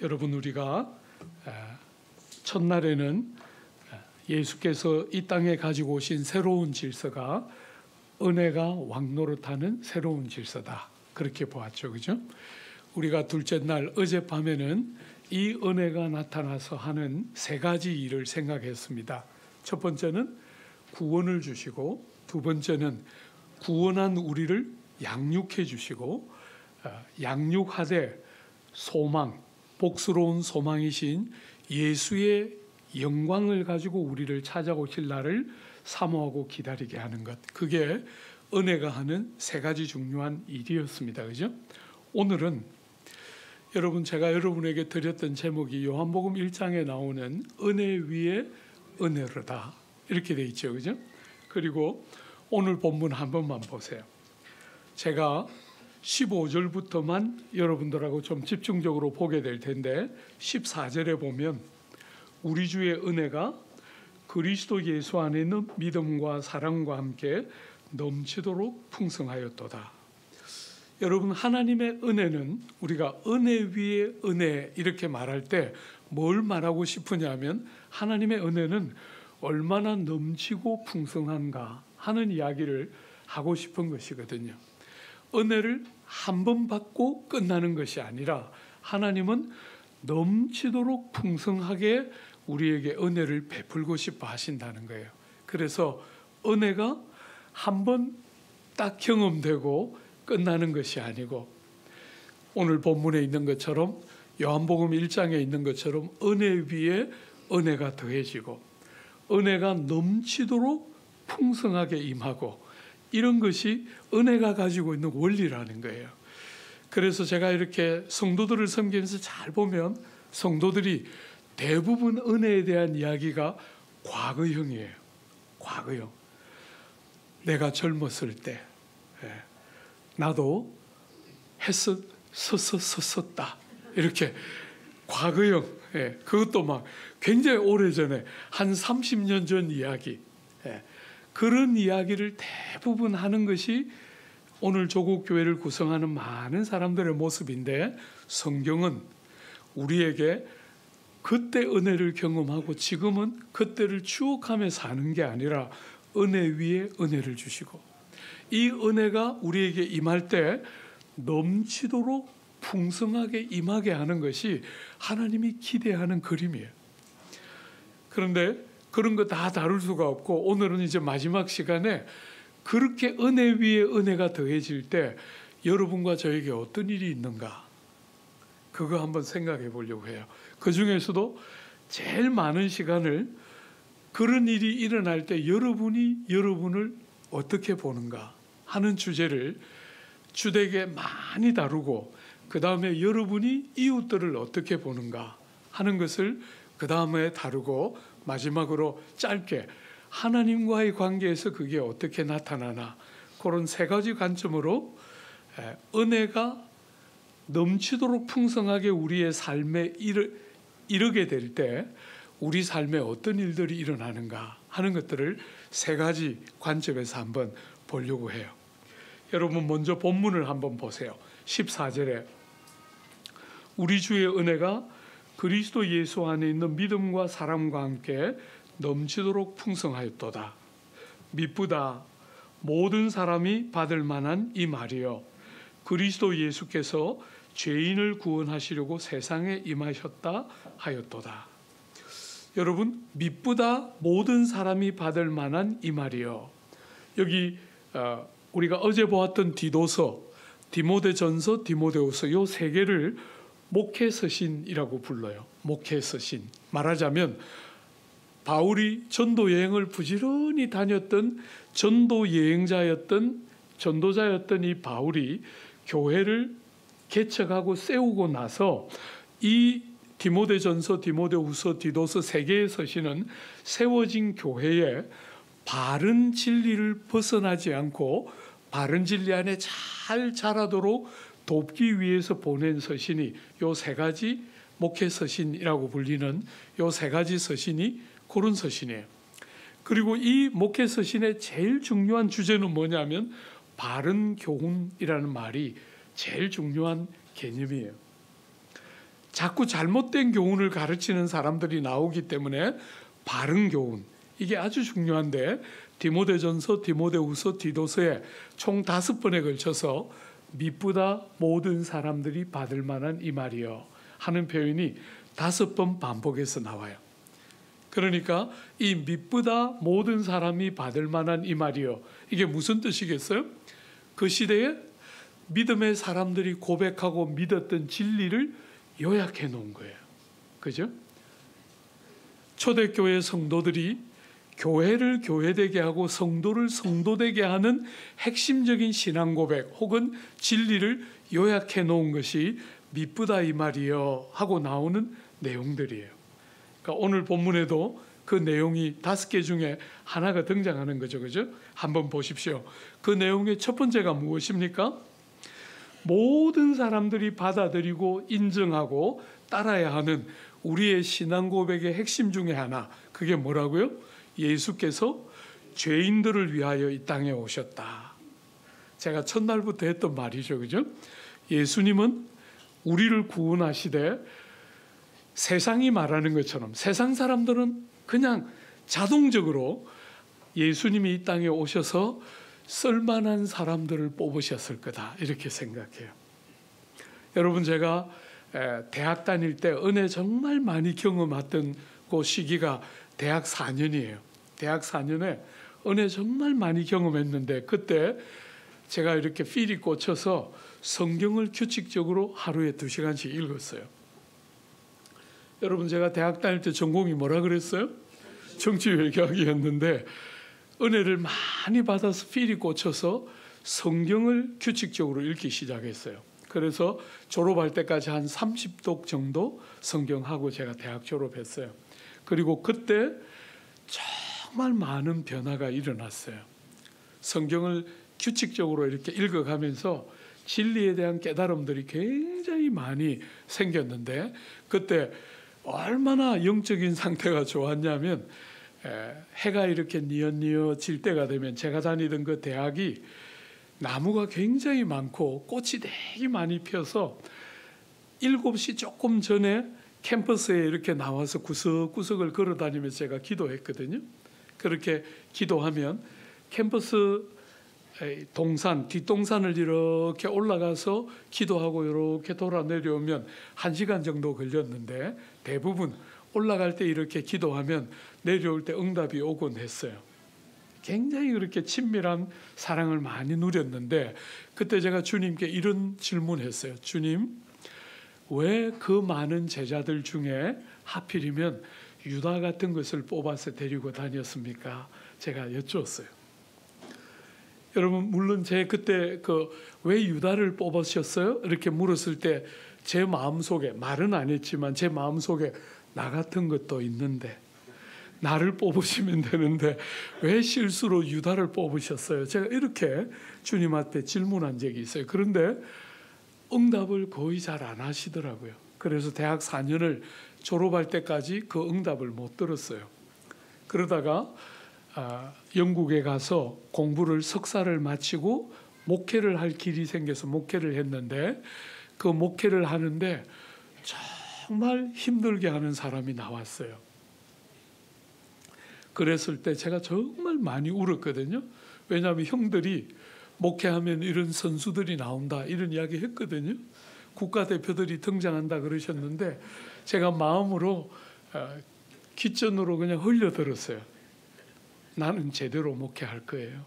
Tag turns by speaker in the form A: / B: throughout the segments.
A: 여러분, 우리가 첫날에는 예수께서 이 땅에 가지고 오신 새로운 질서가 은혜가 왕노릇하는 새로운 질서다, 그렇게 보았죠. 그죠? 우리가 둘째 날 어젯밤에는 이 은혜가 나타나서 하는 세 가지 일을 생각했습니다. 첫 번째는 구원을 주시고, 두 번째는 구원한 우리를 양육해 주시고, 양육하되 소망, 복스러운 소망이신 예수의 영광을 가지고 우리를 찾아오실 날을 사모하고 기다리게 하는 것, 그게 은혜가 하는 세 가지 중요한 일이었습니다. 그죠? 오늘은 여러분, 제가 여러분에게 드렸던 제목이 요한복음 1장에 나오는 은혜 위에 은혜로다, 이렇게 돼 있죠. 그죠? 그리고 오늘 본문 한 번만 보세요. 제가 15절부터만 여러분들하고 좀 집중적으로 보게 될 텐데, 14절에 보면 우리 주의 은혜가 그리스도 예수 안에 있는 믿음과 사랑과 함께 넘치도록 풍성하였도다. 여러분, 하나님의 은혜는 우리가 은혜 위에 은혜 이렇게 말할 때 뭘 말하고 싶으냐면, 하나님의 은혜는 얼마나 넘치고 풍성한가 하는 이야기를 하고 싶은 것이거든요. 은혜를 한 번 받고 끝나는 것이 아니라 하나님은 넘치도록 풍성하게 우리에게 은혜를 베풀고 싶어 하신다는 거예요. 그래서 은혜가 한 번 딱 경험되고 끝나는 것이 아니고, 오늘 본문에 있는 것처럼, 요한복음 1장에 있는 것처럼 은혜 위에 은혜가 더해지고 은혜가 넘치도록 풍성하게 임하고, 이런 것이 은혜가 가지고 있는 원리라는 거예요. 그래서 제가 이렇게 성도들을 섬기면서 잘 보면 성도들이 대부분 은혜에 대한 이야기가 과거형이에요. 과거형. 내가 젊었을 때 나도 했었다, 이렇게 과거형. 그것도 막 굉장히 오래전에, 한 30년 전 이야기, 그런 이야기를 대부분 하는 것이 오늘 조국 교회를 구성하는 많은 사람들의 모습인데, 성경은 우리에게 그때 은혜를 경험하고 지금은 그때를 추억하며 사는 게 아니라 은혜 위에 은혜를 주시고, 이 은혜가 우리에게 임할 때 넘치도록 풍성하게 임하게 하는 것이 하나님이 기대하는 그림이에요. 그런데 그런 거 다 다룰 수가 없고, 오늘은 이제 마지막 시간에 그렇게 은혜 위에 은혜가 더해질 때 여러분과 저에게 어떤 일이 있는가, 그거 한번 생각해 보려고 해요. 그 중에서도 제일 많은 시간을 그런 일이 일어날 때 여러분이 여러분을 어떻게 보는가 하는 주제를 주되게 많이 다루고, 그 다음에 여러분이 이웃들을 어떻게 보는가 하는 것을 그 다음에 다루고, 마지막으로 짧게 하나님과의 관계에서 그게 어떻게 나타나나, 그런 세 가지 관점으로 은혜가 넘치도록 풍성하게 우리의 삶에 이르게 될 때 우리 삶에 어떤 일들이 일어나는가 하는 것들을 세 가지 관점에서 한번 보려고 해요. 여러분, 먼저 본문을 한번 보세요. 14절에 우리 주의 은혜가 그리스도 예수 안에 있는 믿음과 사랑과 함께 넘치도록 풍성하였도다. 미쁘다 모든 사람이 받을 만한 이 말이요, 그리스도 예수께서 죄인을 구원하시려고 세상에 임하셨다 하였도다. 여러분, 미쁘다 모든 사람이 받을 만한 이 말이요, 여기 우리가 어제 보았던 디도서, 디모데전서, 디모데후서, 이 세 개를 목회서신이라고 불러요. 목회서신. 말하자면 바울이 전도 여행을 부지런히 다녔던 전도자였던 이 바울이 교회를 개척하고 세우고 나서 이 디모데전서, 디모데후서, 디도서 세 개의 서신은 세워진 교회에 바른 진리를 벗어나지 않고 바른 진리 안에 잘 자라도록 돕기 위해서 보낸 서신이 요 세 가지 목회 서신이라고 불리는 요 세 가지 서신이 그런 서신이에요. 그리고 이 목회 서신의 제일 중요한 주제는 뭐냐면 바른 교훈이라는 말이 제일 중요한 개념이에요. 자꾸 잘못된 교훈을 가르치는 사람들이 나오기 때문에 바른 교훈, 이게 아주 중요한데, 디모데전서, 디모데후서, 디도서에 총 5번에 걸쳐서 미쁘다 모든 사람들이 받을 만한 이 말이요 하는 표현이 5번 반복해서 나와요. 그러니까 이 미쁘다 모든 사람이 받을 만한 이 말이요, 이게 무슨 뜻이겠어요? 그 시대에 믿음의 사람들이 고백하고 믿었던 진리를 요약해 놓은 거예요. 그죠? 초대교회 성도들이 교회를 교회되게 하고 성도를 성도되게 하는 핵심적인 신앙 고백 혹은 진리를 요약해 놓은 것이 미쁘다 이 말이요 하고 나오는 내용들이에요. 그러니까 오늘 본문에도 그 내용이 5개 중에 하나가 등장하는 거죠. 그죠? 한번 보십시오. 그 내용의 첫 번째가 무엇입니까? 모든 사람들이 받아들이고 인정하고 따라야 하는 우리의 신앙 고백의 핵심 중에 하나, 그게 뭐라고요? 예수께서 죄인들을 위하여 이 땅에 오셨다. 제가 첫날부터 했던 말이죠. 그죠? 예수님은 우리를 구원하시되 세상이 말하는 것처럼 세상 사람들은 그냥 자동적으로 예수님이 이 땅에 오셔서 쓸만한 사람들을 뽑으셨을 거다 이렇게 생각해요. 여러분, 제가 대학 다닐 때 은혜 정말 많이 경험했던 그 시기가 대학 4년이에요. 대학 4년에 은혜 정말 많이 경험했는데, 그때 제가 이렇게 필이 꽂혀서 성경을 규칙적으로 하루에 2시간씩 읽었어요. 여러분, 제가 대학 다닐 때 전공이 뭐라 그랬어요? 정치외교학이었는데 은혜를 많이 받아서 필이 꽂혀서 성경을 규칙적으로 읽기 시작했어요. 그래서 졸업할 때까지 한 30독 정도 성경하고 제가 대학 졸업했어요. 그리고 그때 정말 많은 변화가 일어났어요. 성경을 규칙적으로 이렇게 읽어가면서 진리에 대한 깨달음들이 굉장히 많이 생겼는데, 그때 얼마나 영적인 상태가 좋았냐면, 해가 이렇게 뉘엿뉘엿 질 때가 되면 제가 다니던 그 대학이 나무가 굉장히 많고 꽃이 되게 많이 피어서 7시 조금 전에 캠퍼스에 이렇게 나와서 구석구석을 걸어 다니면서 제가 기도했거든요. 그렇게 기도하면 캠퍼스 동산, 뒷동산을 이렇게 올라가서 기도하고 이렇게 돌아 내려오면 1시간 정도 걸렸는데, 대부분 올라갈 때 이렇게 기도하면 내려올 때 응답이 오곤 했어요. 굉장히 그렇게 친밀한 사랑을 많이 누렸는데, 그때 제가 주님께 이런 질문했어요. 주님, 왜 그 많은 제자들 중에 하필이면 유다 같은 것을 뽑아서 데리고 다녔습니까? 제가 여쭈었어요. 여러분, 물론 제 그때 왜 유다를 뽑으셨어요? 이렇게 물었을 때 제 마음속에, 말은 안 했지만 제 마음속에 나 같은 것도 있는데, 나를 뽑으시면 되는데 왜 실수로 유다를 뽑으셨어요? 제가 이렇게 주님한테 질문한 적이 있어요. 그런데 응답을 거의 잘 안 하시더라고요. 그래서 대학 4년을 졸업할 때까지 그 응답을 못 들었어요. 그러다가 영국에 가서 공부를 석사를 마치고 목회를 할 길이 생겨서 목회를 했는데, 그 목회를 하는데 정말 힘들게 하는 사람이 나왔어요. 그랬을 때 제가 정말 많이 울었거든요. 왜냐하면 형들이 목회하면 이런 선수들이 나온다 이런 이야기 했거든요. 국가대표들이 등장한다 그러셨는데 제가 마음으로 귓전으로 그냥 흘려들었어요. 나는 제대로 목회할 거예요.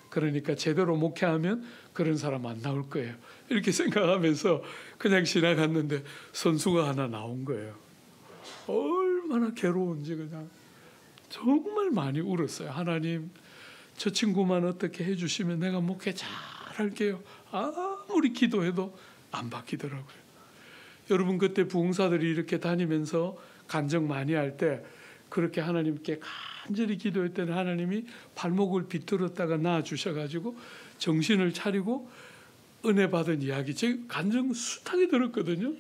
A: 그러니까 제대로 목회하면 그런 사람 안 나올 거예요. 이렇게 생각하면서 그냥 지나갔는데 선수가 하나 나온 거예요. 얼마나 괴로운지 그냥 정말 많이 울었어요. 하나님, 저 친구만 어떻게 해주시면 내가 목회 잘할게요. 아무리 기도해도 안 바뀌더라고요. 여러분, 그때 부흥사들이 이렇게 다니면서 간증 많이 할 때 그렇게 하나님께 간절히 기도했더니 하나님이 발목을 비틀었다가 낳아주셔가지고 정신을 차리고 은혜 받은 이야기, 제가 간증 숱하게 들었거든요.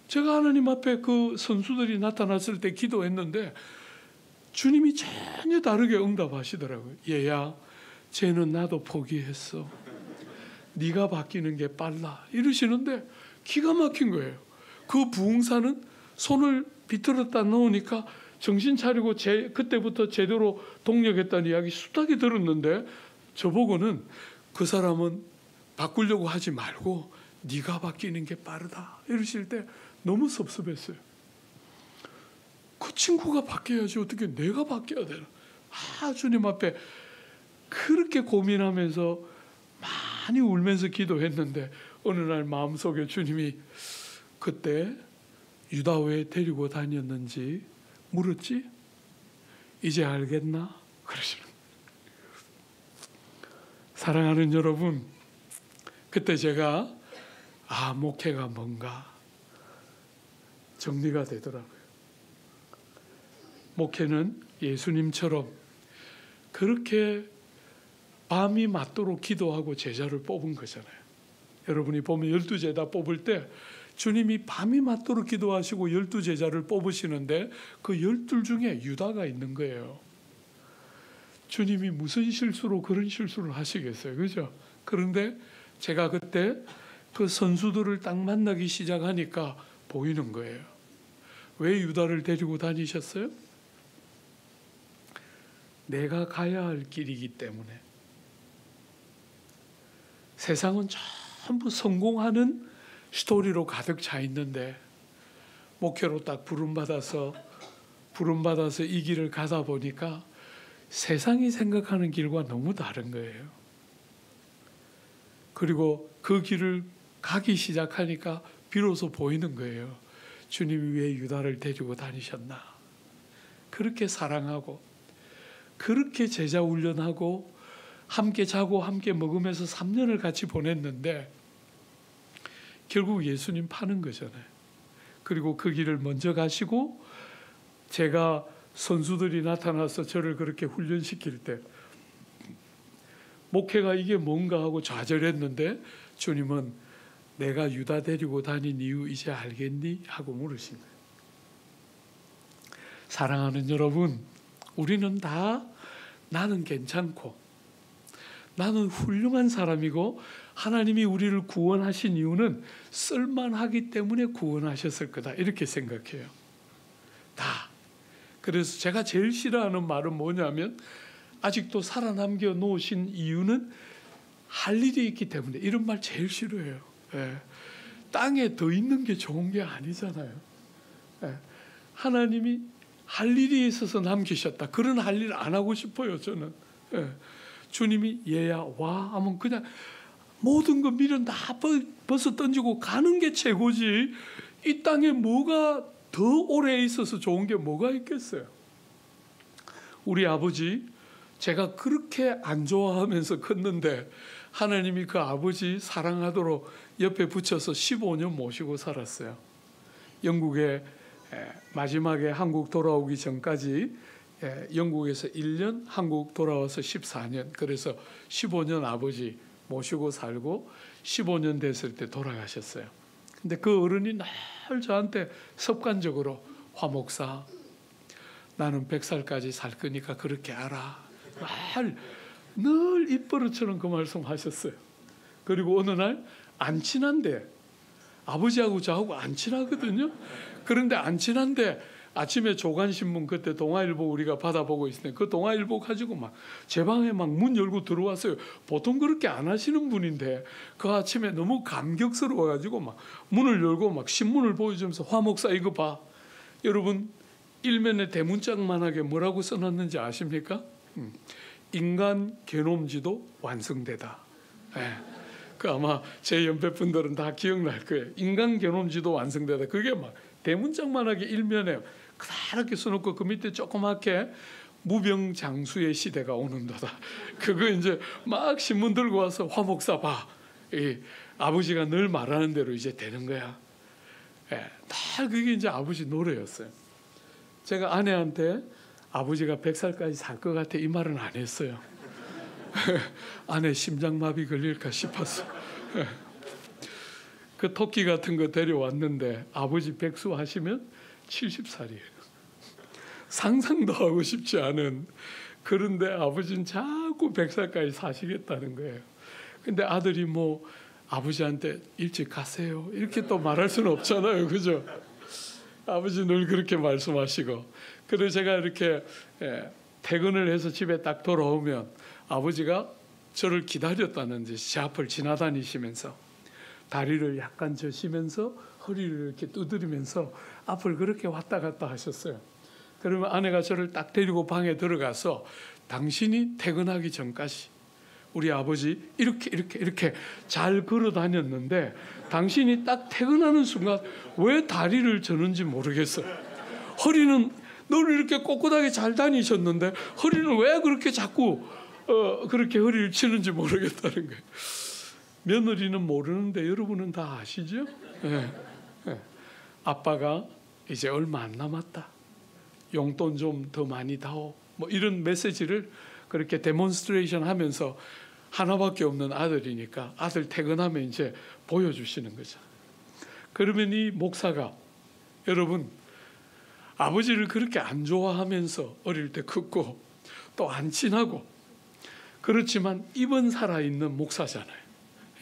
A: 제가 하나님 앞에 그 선수들이 나타났을 때 기도했는데 주님이 전혀 다르게 응답하시더라고요. 얘야, 쟤는 나도 포기했어. 네가 바뀌는 게 빨라. 이러시는데 기가 막힌 거예요. 그 부흥사는 손을 비틀었다 놓으니까 정신 차리고 그때부터 제대로 동력했다는 이야기 숱하게 들었는데, 저보고는 그 사람은 바꾸려고 하지 말고 네가 바뀌는 게 빠르다 이러실 때 너무 섭섭했어요. 그 친구가 바뀌어야지 어떻게 내가 바뀌어야 되나. 주님 앞에 그렇게 고민하면서 많이 울면서 기도했는데, 어느 날 마음속에 주님이 그때 유다 왜 데리고 다녔는지 물었지? 이제 알겠나? 그러시는 거예요. 사랑하는 여러분, 그때 제가 목회가 뭔가 정리가 되더라고요. 목회는 예수님처럼 그렇게 밤이 맞도록 기도하고 제자를 뽑은 거잖아요. 여러분이 보면 12제자 뽑을 때 주님이 밤이 맞도록 기도하시고 12제자를 뽑으시는데 그 12 중에 유다가 있는 거예요. 주님이 무슨 실수로 그런 실수를 하시겠어요, 그죠? 그런데 제가 그때 그 선수들을 딱 만나기 시작하니까 보이는 거예요. 왜 유다를 데리고 다니셨어요? 내가 가야 할 길이기 때문에. 세상은 전부 성공하는 스토리로 가득 차 있는데, 목회로 딱 부름받아서 이 길을 가다 보니까 세상이 생각하는 길과 너무 다른 거예요. 그리고 그 길을 가기 시작하니까 비로소 보이는 거예요. 주님이 왜 유다를 데리고 다니셨나. 그렇게 사랑하고 그렇게 제자 훈련하고 함께 자고 함께 먹으면서 3년을 같이 보냈는데 결국 예수님 파는 거잖아요. 그리고 그 길을 먼저 가시고 제가 선수들이 나타나서 저를 그렇게 훈련시킬 때 목회가 이게 뭔가 하고 좌절했는데 주님은 내가 유다 데리고 다닌 이유 이제 알겠니? 하고 물으신 거예요. 사랑하는 여러분, 우리는 다 나는 괜찮고 나는 훌륭한 사람이고 하나님이 우리를 구원하신 이유는 쓸만하기 때문에 구원하셨을 거다 이렇게 생각해요. 다. 그래서 제가 제일 싫어하는 말은 뭐냐면 아직도 살아남겨 놓으신 이유는 할 일이 있기 때문에, 이런 말 제일 싫어해요. 예. 땅에 더 있는 게 좋은 게 아니잖아요. 예. 하나님이 할 일이 있어서 남기셨다. 그런 할 일 안 하고 싶어요, 저는. 예. 주님이 얘야 와 하면 그냥 모든 거 미련 다 벗어 던지고 가는 게 최고지. 이 땅에 뭐가 더 오래 있어서 좋은 게 뭐가 있겠어요. 우리 아버지 제가 그렇게 안 좋아하면서 컸는데 하나님이 그 아버지 사랑하도록 옆에 붙여서 15년 모시고 살았어요. 영국에 마지막에 한국 돌아오기 전까지 영국에서 1년, 한국 돌아와서 14년, 그래서 15년 아버지 모시고 살고 15년 됐을 때 돌아가셨어요. 근데 그 어른이 늘 저한테 습관적으로 화 목사 나는 100살까지 살 거니까 그렇게 알아. 늘 입버릇처럼 그 말씀 하셨어요. 그리고 어느 날 안 친한데 아버지하고 저하고 안 친하거든요. 그런데 안 친한데 아침에 조간신문 그때 동아일보 우리가 받아보고 있을 때 그 동아일보 가지고 막 제 방에 막 문 열고 들어왔어요. 보통 그렇게 안 하시는 분인데 그 아침에 너무 감격스러워가지고 막 문을 열고 막 신문을 보여주면서 화 목사 이거 봐. 여러분 일면에 대문짝만하게 뭐라고 써놨는지 아십니까? 인간 게놈지도 완성되다. 네. 그 아마 제 연배 분들은 다 기억날 거예요. 인간 게놈지도 완성되다. 그게 막 대문짝만하게 일면에 그렇게 써놓고 그 밑에 조그맣게 무병장수의 시대가 오는도다. 그거 이제 막 신문 들고 와서 화 목사 봐. 이 아버지가 늘 말하는 대로 이제 되는 거야. 예, 다 그게 이제 아버지 노래였어요. 제가 아내한테 아버지가 100살까지 살 것 같아 이 말은 안 했어요. 아내 심장마비 걸릴까 싶었어. 그 토끼 같은 거 데려왔는데 아버지 백수 하시면 70살이에요. 상상도 하고 싶지 않은. 그런데 아버지는 자꾸 100살까지 사시겠다는 거예요. 근데 아들이 뭐 아버지한테 일찍 가세요 이렇게 또 말할 수는 없잖아요, 그죠? 아버지 늘 그렇게 말씀하시고, 그래서 제가 이렇게 퇴근을 해서 집에 딱 돌아오면 아버지가 저를 기다렸다는 듯이 제 앞을 지나다니시면서 다리를 약간 젖히면서 허리를 이렇게 두드리면서 앞을 그렇게 왔다 갔다 하셨어요. 그러면 아내가 저를 딱 데리고 방에 들어가서 당신이 퇴근하기 전까지 우리 아버지 이렇게 잘 걸어 다녔는데 당신이 딱 퇴근하는 순간 왜 다리를 저는지 모르겠어요. 허리는 늘 이렇게 꼿꼿하게 잘 다니셨는데 허리는 왜 그렇게 자꾸 그렇게 허리를 치는지 모르겠다는 거예요. 며느리는 모르는데 여러분은 다 아시죠? 네. 네. 아빠가 이제 얼마 안 남았다. 용돈 좀 더 많이 다오. 뭐 이런 메시지를 그렇게 데몬스트레이션 하면서 하나밖에 없는 아들이니까 아들 퇴근하면 이제 보여주시는 거죠. 그러면 이 목사가 여러분 아버지를 그렇게 안 좋아하면서 어릴 때 컸고 또 안 친하고 그렇지만 입은 살아있는 목사잖아요.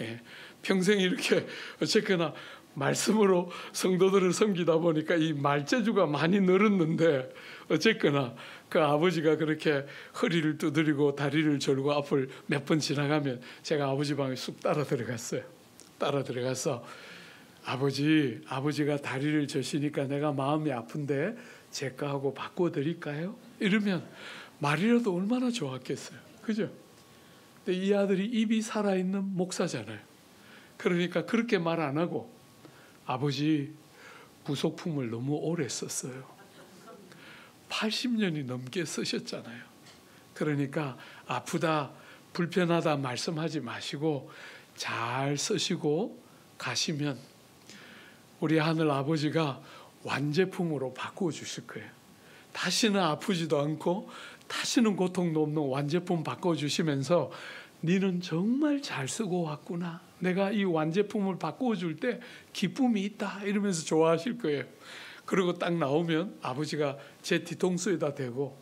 A: 예, 평생 이렇게 어쨌거나 말씀으로 성도들을 섬기다 보니까 이 말재주가 많이 늘었는데 어쨌거나 그 아버지가 그렇게 허리를 두드리고 다리를 절고 앞을 몇 번 지나가면 제가 아버지 방에 쑥 따라 들어갔어요. 따라 들어가서 아버지가 다리를 저시니까 내가 마음이 아픈데 제 거하고 바꿔드릴까요? 이러면 말이라도 얼마나 좋았겠어요. 그죠? 근데 이 아들이 입이 살아있는 목사잖아요. 그러니까 그렇게 말 안 하고 아버지 부속품을 너무 오래 썼어요. 80년이 넘게 쓰셨잖아요. 그러니까 아프다 불편하다 말씀하지 마시고 잘 쓰시고 가시면 우리 하늘 아버지가 완제품으로 바꾸어 주실 거예요. 다시는 아프지도 않고 다시는 고통도 없는 완제품 바꿔주시면서 너는 정말 잘 쓰고 왔구나. 내가 이 완제품을 바꾸어 줄 때 기쁨이 있다. 이러면서 좋아하실 거예요. 그리고 딱 나오면 아버지가 제 뒤통수에다 대고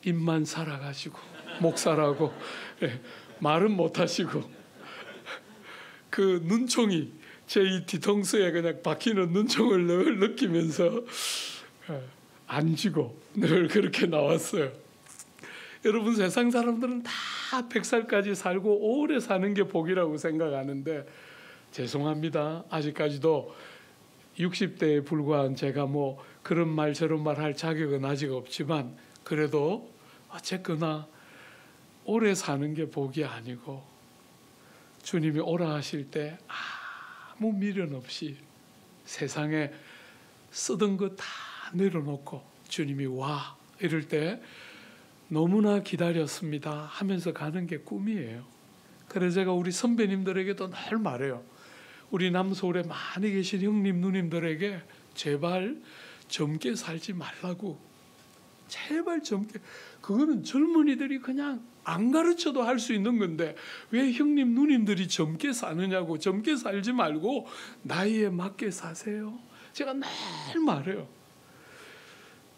A: 입만 살아가시고 목사라고 말은 못하시고 그 눈총이 제 이 뒤통수에 그냥 박히는 눈총을 늘 느끼면서 앉고 늘 그렇게 나왔어요. 여러분 세상 사람들은 다 100살까지 살고 오래 사는 게 복이라고 생각하는데 죄송합니다. 아직까지도 60대에 불과한 제가 뭐 그런 말 저런 말 할 자격은 아직 없지만 그래도 어쨌거나 오래 사는 게 복이 아니고 주님이 오라 하실 때 아무 미련 없이 세상에 쓰던 거 다 내려놓고 주님이 와 이럴 때 너무나 기다렸습니다 하면서 가는 게 꿈이에요. 그래서 제가 우리 선배님들에게도 늘 말해요. 우리 남서울에 많이 계신 형님 누님들에게 제발 젊게 살지 말라고. 제발 젊게. 그거는 젊은이들이 그냥 안 가르쳐도 할 수 있는 건데 왜 형님 누님들이 젊게 사느냐고. 젊게 살지 말고 나이에 맞게 사세요. 제가 늘 말해요.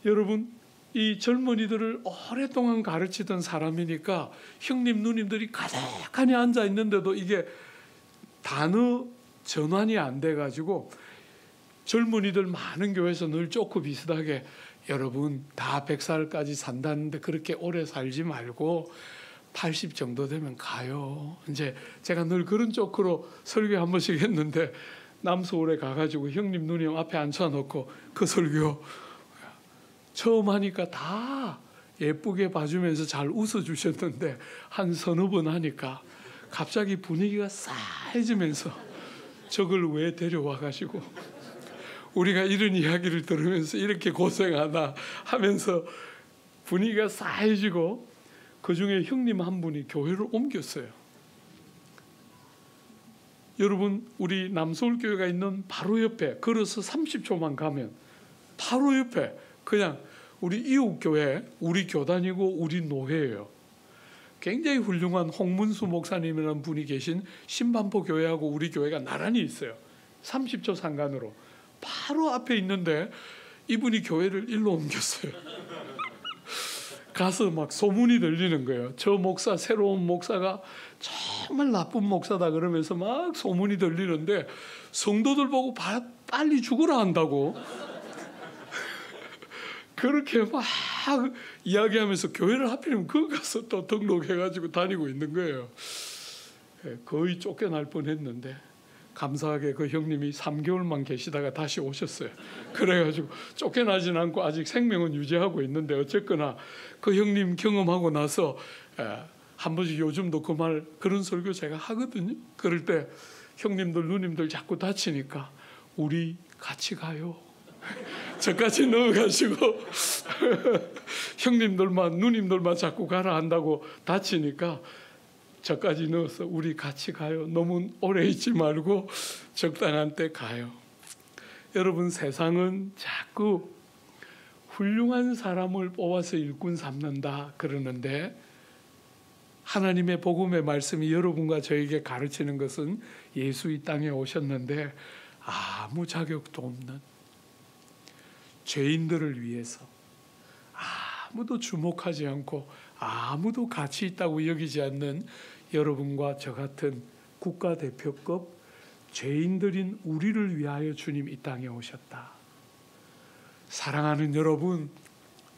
A: 여러분 이 젊은이들을 오랫동안 가르치던 사람이니까 형님 누님들이 가득하니 앉아 있는데도 이게 단어 전환이 안 돼가지고 젊은이들 많은 교회에서 늘 좋고 비슷하게 여러분 다 100살까지 산다는데 그렇게 오래 살지 말고 80 정도 되면 가요. 이제 제가 늘 그런 쪽으로 설교 한 번씩 했는데 남서울에 가가지고 형님 누님 앞에 앉혀놓고 그 설교 처음 하니까 다 예쁘게 봐주면서 잘 웃어주셨는데 한 서너 번 하니까 갑자기 분위기가 싸해지면서 저걸 왜 데려와가지고 우리가 이런 이야기를 들으면서 이렇게 고생하나 하면서 분위기가 싸해지고 그중에 형님 한 분이 교회를 옮겼어요. 여러분 우리 남서울교회가 있는 바로 옆에 걸어서 30초만 가면 바로 옆에 그냥 우리 이웃교회 우리 교단이고 우리 노회예요. 굉장히 훌륭한 홍문수 목사님이라는 분이 계신 신반포 교회하고 우리 교회가 나란히 있어요. 30초 상간으로 바로 앞에 있는데 이분이 교회를 일로 옮겼어요. 가서 막 소문이 들리는 거예요. 저 목사 새로운 목사가 저 정말 나쁜 목사다 그러면서 막 소문이 들리는데 성도들 보고 빨리 죽으라 한다고 그렇게 막 이야기하면서 교회를 하필이면 거기 가서 또 등록해가지고 다니고 있는 거예요. 거의 쫓겨날 뻔했는데 감사하게 그 형님이 3개월만 계시다가 다시 오셨어요. 그래가지고 쫓겨나진 않고 아직 생명은 유지하고 있는데 어쨌거나 그 형님 경험하고 나서 한 번씩 요즘도 그 말 그런 설교 제가 하거든요. 그럴 때 형님들 누님들 자꾸 다치니까 우리 같이 가요. 저까지 넣어가지고 형님들만 누님들만 자꾸 가라 한다고 다치니까 저까지 넣어서 우리 같이 가요. 너무 오래 있지 말고 적당한 때 가요. 여러분 세상은 자꾸 훌륭한 사람을 뽑아서 일꾼 삼는다 그러는데 하나님의 복음의 말씀이 여러분과 저에게 가르치는 것은 예수 이 땅에 오셨는데 아무 자격도 없는 죄인들을 위해서 아무도 주목하지 않고 아무도 가치 있다고 여기지 않는 여러분과 저 같은 국가대표급 죄인들인 우리를 위하여 주님 이 땅에 오셨다. 사랑하는 여러분,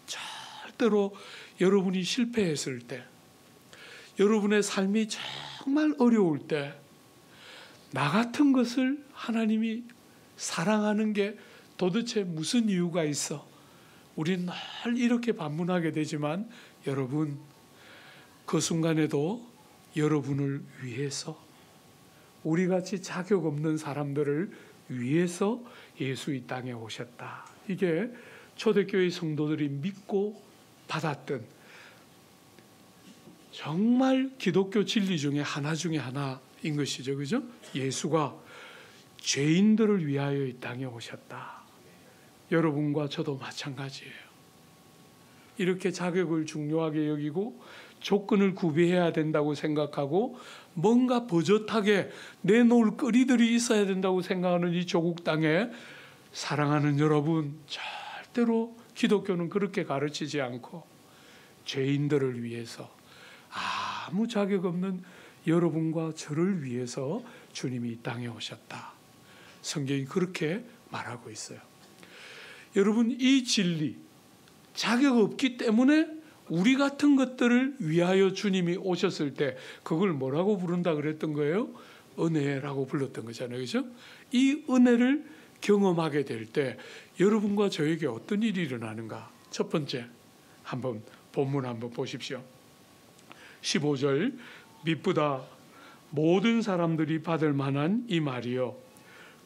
A: 절대로 여러분이 실패했을 때, 여러분의 삶이 정말 어려울 때, 나 같은 것을 하나님이 사랑하는 게 도대체 무슨 이유가 있어? 우린 늘 이렇게 반문하게 되지만 여러분, 그 순간에도 여러분을 위해서 우리같이 자격 없는 사람들을 위해서 예수 이 땅에 오셨다. 이게 초대교회 성도들이 믿고 받았던 정말 기독교 진리 중에 하나인 것이죠. 그죠? 예수가 죄인들을 위하여 이 땅에 오셨다. 여러분과 저도 마찬가지예요. 이렇게 자격을 중요하게 여기고 조건을 구비해야 된다고 생각하고 뭔가 버젓하게 내놓을 거리들이 있어야 된다고 생각하는 이 조국 땅에 사랑하는 여러분, 절대로 기독교는 그렇게 가르치지 않고 죄인들을 위해서 아무 자격 없는 여러분과 저를 위해서 주님이 이 땅에 오셨다. 성경이 그렇게 말하고 있어요. 여러분, 이 진리, 자격 없기 때문에 우리 같은 것들을 위하여 주님이 오셨을 때 그걸 뭐라고 부른다 그랬던 거예요? 은혜라고 불렀던 거잖아요. 그렇죠? 이 은혜를 경험하게 될 때 여러분과 저에게 어떤 일이 일어나는가? 첫 번째, 본문 한번 보십시오. 15절, 미쁘다 모든 사람들이 받을 만한 이 말이요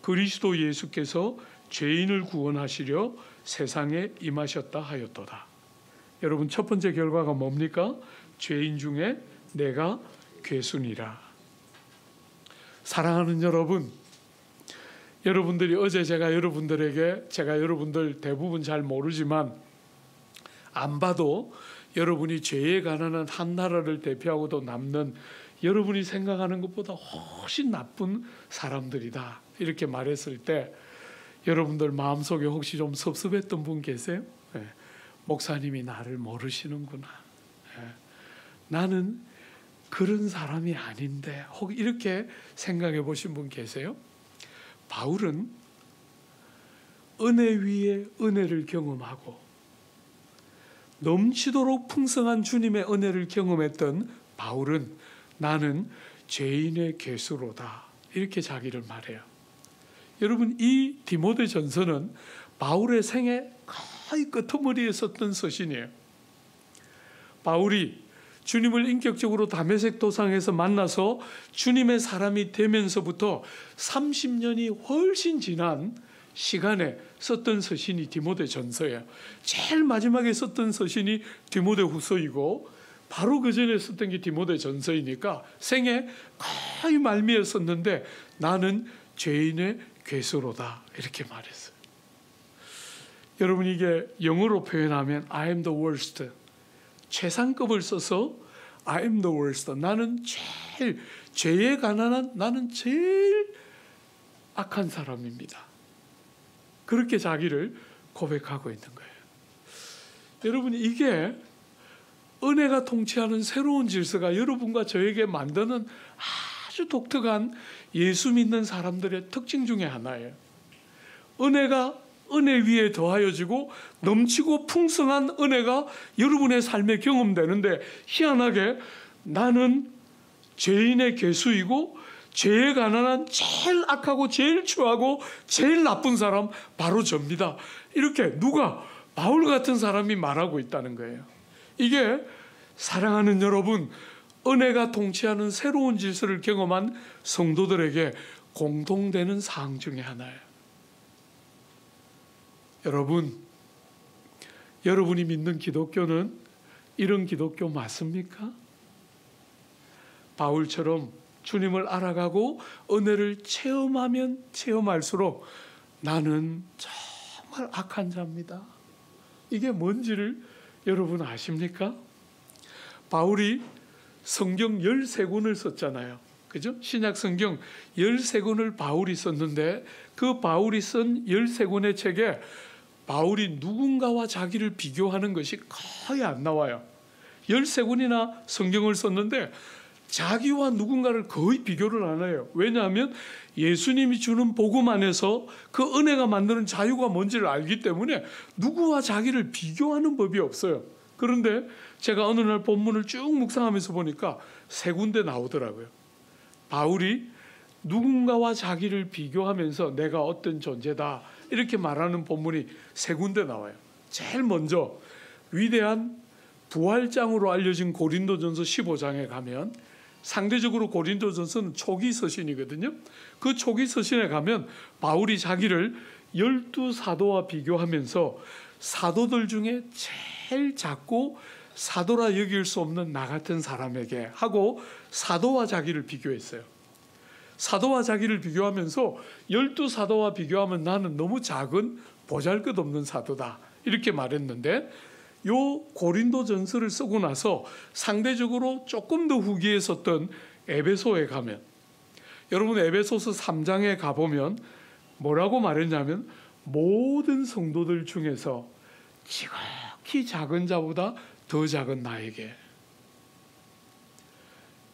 A: 그리스도 예수께서 죄인을 구원하시려 세상에 임하셨다 하였도다. 여러분, 첫 번째 결과가 뭡니까? 죄인 중에 내가 괴순이라. 사랑하는 여러분, 여러분들이 어제 제가 여러분들 대부분 잘 모르지만 안 봐도 여러분이 죄에 가난한 한 나라를 대표하고도 남는 여러분이 생각하는 것보다 훨씬 나쁜 사람들이다. 이렇게 말했을 때 여러분들 마음속에 혹시 좀 섭섭했던 분 계세요? 네. 목사님이 나를 모르시는구나. 네. 나는 그런 사람이 아닌데 혹 이렇게 생각해 보신 분 계세요? 바울은 은혜 위에 은혜를 경험하고 넘치도록 풍성한 주님의 은혜를 경험했던 바울은 나는 죄인의 괴수로다. 이렇게 자기를 말해요. 여러분, 이 디모데전서는 바울의 생애 거의 끄트머리에 썼던 서신이에요. 바울이 주님을 인격적으로 다메섹 도상에서 만나서 주님의 사람이 되면서부터 30년이 훨씬 지난 시간에 썼던 서신이 디모데전서예요. 제일 마지막에 썼던 서신이 디모데후서이고 바로 그 전에 썼던 게 디모데전서이니까 생애 거의 말미에 썼는데 나는 죄인의 괴수로다 이렇게 말했어요. 여러분, 이게 영어로 표현하면 I am the worst, 최상급을 써서 I am the worst, 나는 죄에 가난한 나는 제일 악한 사람입니다. 그렇게 자기를 고백하고 있는 거예요. 여러분, 이게 은혜가 통치하는 새로운 질서가 여러분과 저에게 만드는 아주 독특한 예수 믿는 사람들의 특징 중에 하나예요. 은혜가 은혜 위에 더하여지고 넘치고 풍성한 은혜가 여러분의 삶에 경험되는데, 희한하게 나는 죄인의 괴수이고 죄에 가난한 제일 악하고 제일 추하고 제일 나쁜 사람 바로 접니다. 이렇게 누가? 바울 같은 사람이 말하고 있다는 거예요. 이게 사랑하는 여러분, 은혜가 통치하는 새로운 질서를 경험한 성도들에게 공통되는 사항 중에 하나예요. 여러분이 믿는 기독교는 이런 기독교 맞습니까? 바울처럼 주님을 알아가고 은혜를 체험하면 체험할수록 나는 정말 악한 자입니다. 이게 뭔지를 여러분 아십니까? 바울이 성경 13권을 썼잖아요. 그죠? 신약 성경 13권을 바울이 썼는데, 그 바울이 쓴 13권의 책에 바울이 누군가와 자기를 비교하는 것이 거의 안 나와요. 13권이나 성경을 썼는데 자기와 누군가를 거의 비교를 안 해요. 왜냐하면 예수님이 주는 복음 안에서 그 은혜가 만드는 자유가 뭔지를 알기 때문에 누구와 자기를 비교하는 법이 없어요. 그런데 제가 어느 날 본문을 쭉 묵상하면서 보니까 3군데 나오더라고요. 바울이 누군가와 자기를 비교하면서 내가 어떤 존재다 이렇게 말하는 본문이 3군데 나와요. 제일 먼저 위대한 부활장으로 알려진 고린도전서 15장에 가면, 상대적으로 고린도전서는 초기 서신이거든요. 그 초기 서신에 가면 바울이 자기를 12사도와 비교하면서 사도들 중에 제일 작고 사도라 여길 수 없는 나 같은 사람에게 하고 사도와 자기를 비교했어요. 사도와 자기를 비교하면서 12사도와 비교하면 나는 너무 작은 보잘것없는 사도다 이렇게 말했는데, 요 고린도전서를 쓰고 나서 상대적으로 조금 더 후기에 썼던 에베소에 가면, 여러분 에베소서 3장에 가보면 뭐라고 말했냐면 모든 성도들 중에서 지극히 작은 자보다 더 작은 나에게.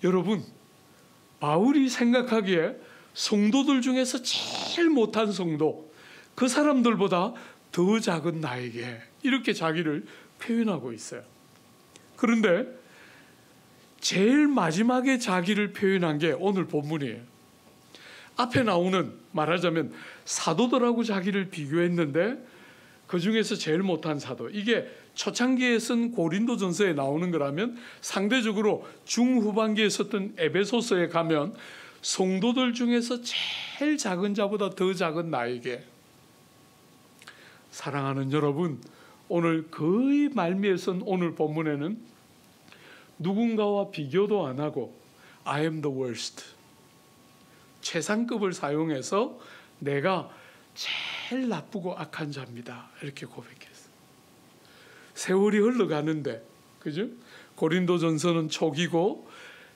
A: 여러분, 바울이 생각하기에 성도들 중에서 제일 못한 성도, 그 사람들보다 더 작은 나에게 이렇게 자기를 표현하고 있어요. 그런데 제일 마지막에 자기를 표현한 게 오늘 본문이에요. 앞에 나오는, 말하자면 사도들하고 자기를 비교했는데 그 중에서 제일 못한 사도, 이게 초창기에 쓴 고린도전서에 나오는 거라면 상대적으로 중후반기에 썼던 에베소서에 가면 성도들 중에서 제일 작은 자보다 더 작은 나에게. 사랑하는 여러분, 오늘 거의 말미에 쓴 오늘 본문에는 누군가와 비교도 안 하고 I am the worst, 최상급을 사용해서 내가 제일 나쁘고 악한 자입니다 이렇게 고백했어요. 세월이 흘러가는데, 그죠? 고린도전서는 초기고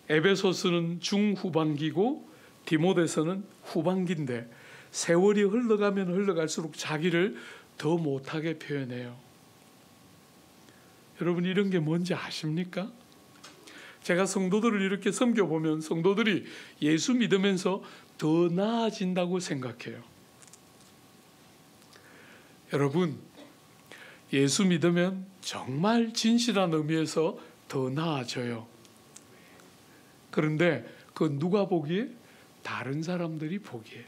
A: 에베소서는 중후반기고 디모데서는 후반기인데 세월이 흘러가면 흘러갈수록 자기를 더 못하게 표현해요. 여러분, 이런 게 뭔지 아십니까? 제가 성도들을 이렇게 섬겨보면 성도들이 예수 믿으면서 더 나아진다고 생각해요. 여러분, 예수 믿으면 정말 진실한 의미에서 더 나아져요. 그런데 그 누가 보기에? 다른 사람들이 보기에.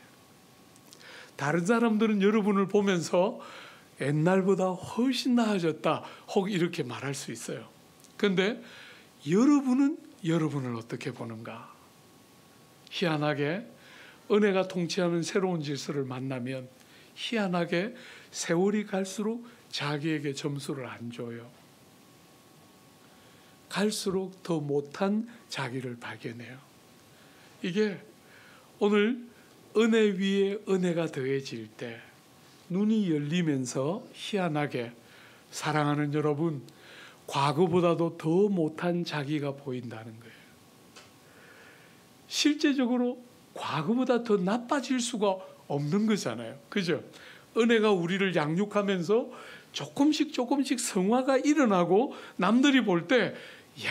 A: 다른 사람들은 여러분을 보면서 옛날보다 훨씬 나아졌다 혹 이렇게 말할 수 있어요. 그런데 여러분은 여러분을 어떻게 보는가? 희한하게 은혜가 통치하는 새로운 질서를 만나면 희한하게 세월이 갈수록 자기에게 점수를 안 줘요. 갈수록 더 못한 자기를 발견해요. 이게 오늘 은혜 위에 은혜가 더해질 때 눈이 열리면서 희한하게, 사랑하는 여러분, 과거보다도 더 못한 자기가 보인다는 거예요. 실제적으로 과거보다 더 나빠질 수가 없는 거잖아요. 그죠? 은혜가 우리를 양육하면서 조금씩 성화가 일어나고 남들이 볼 때 야,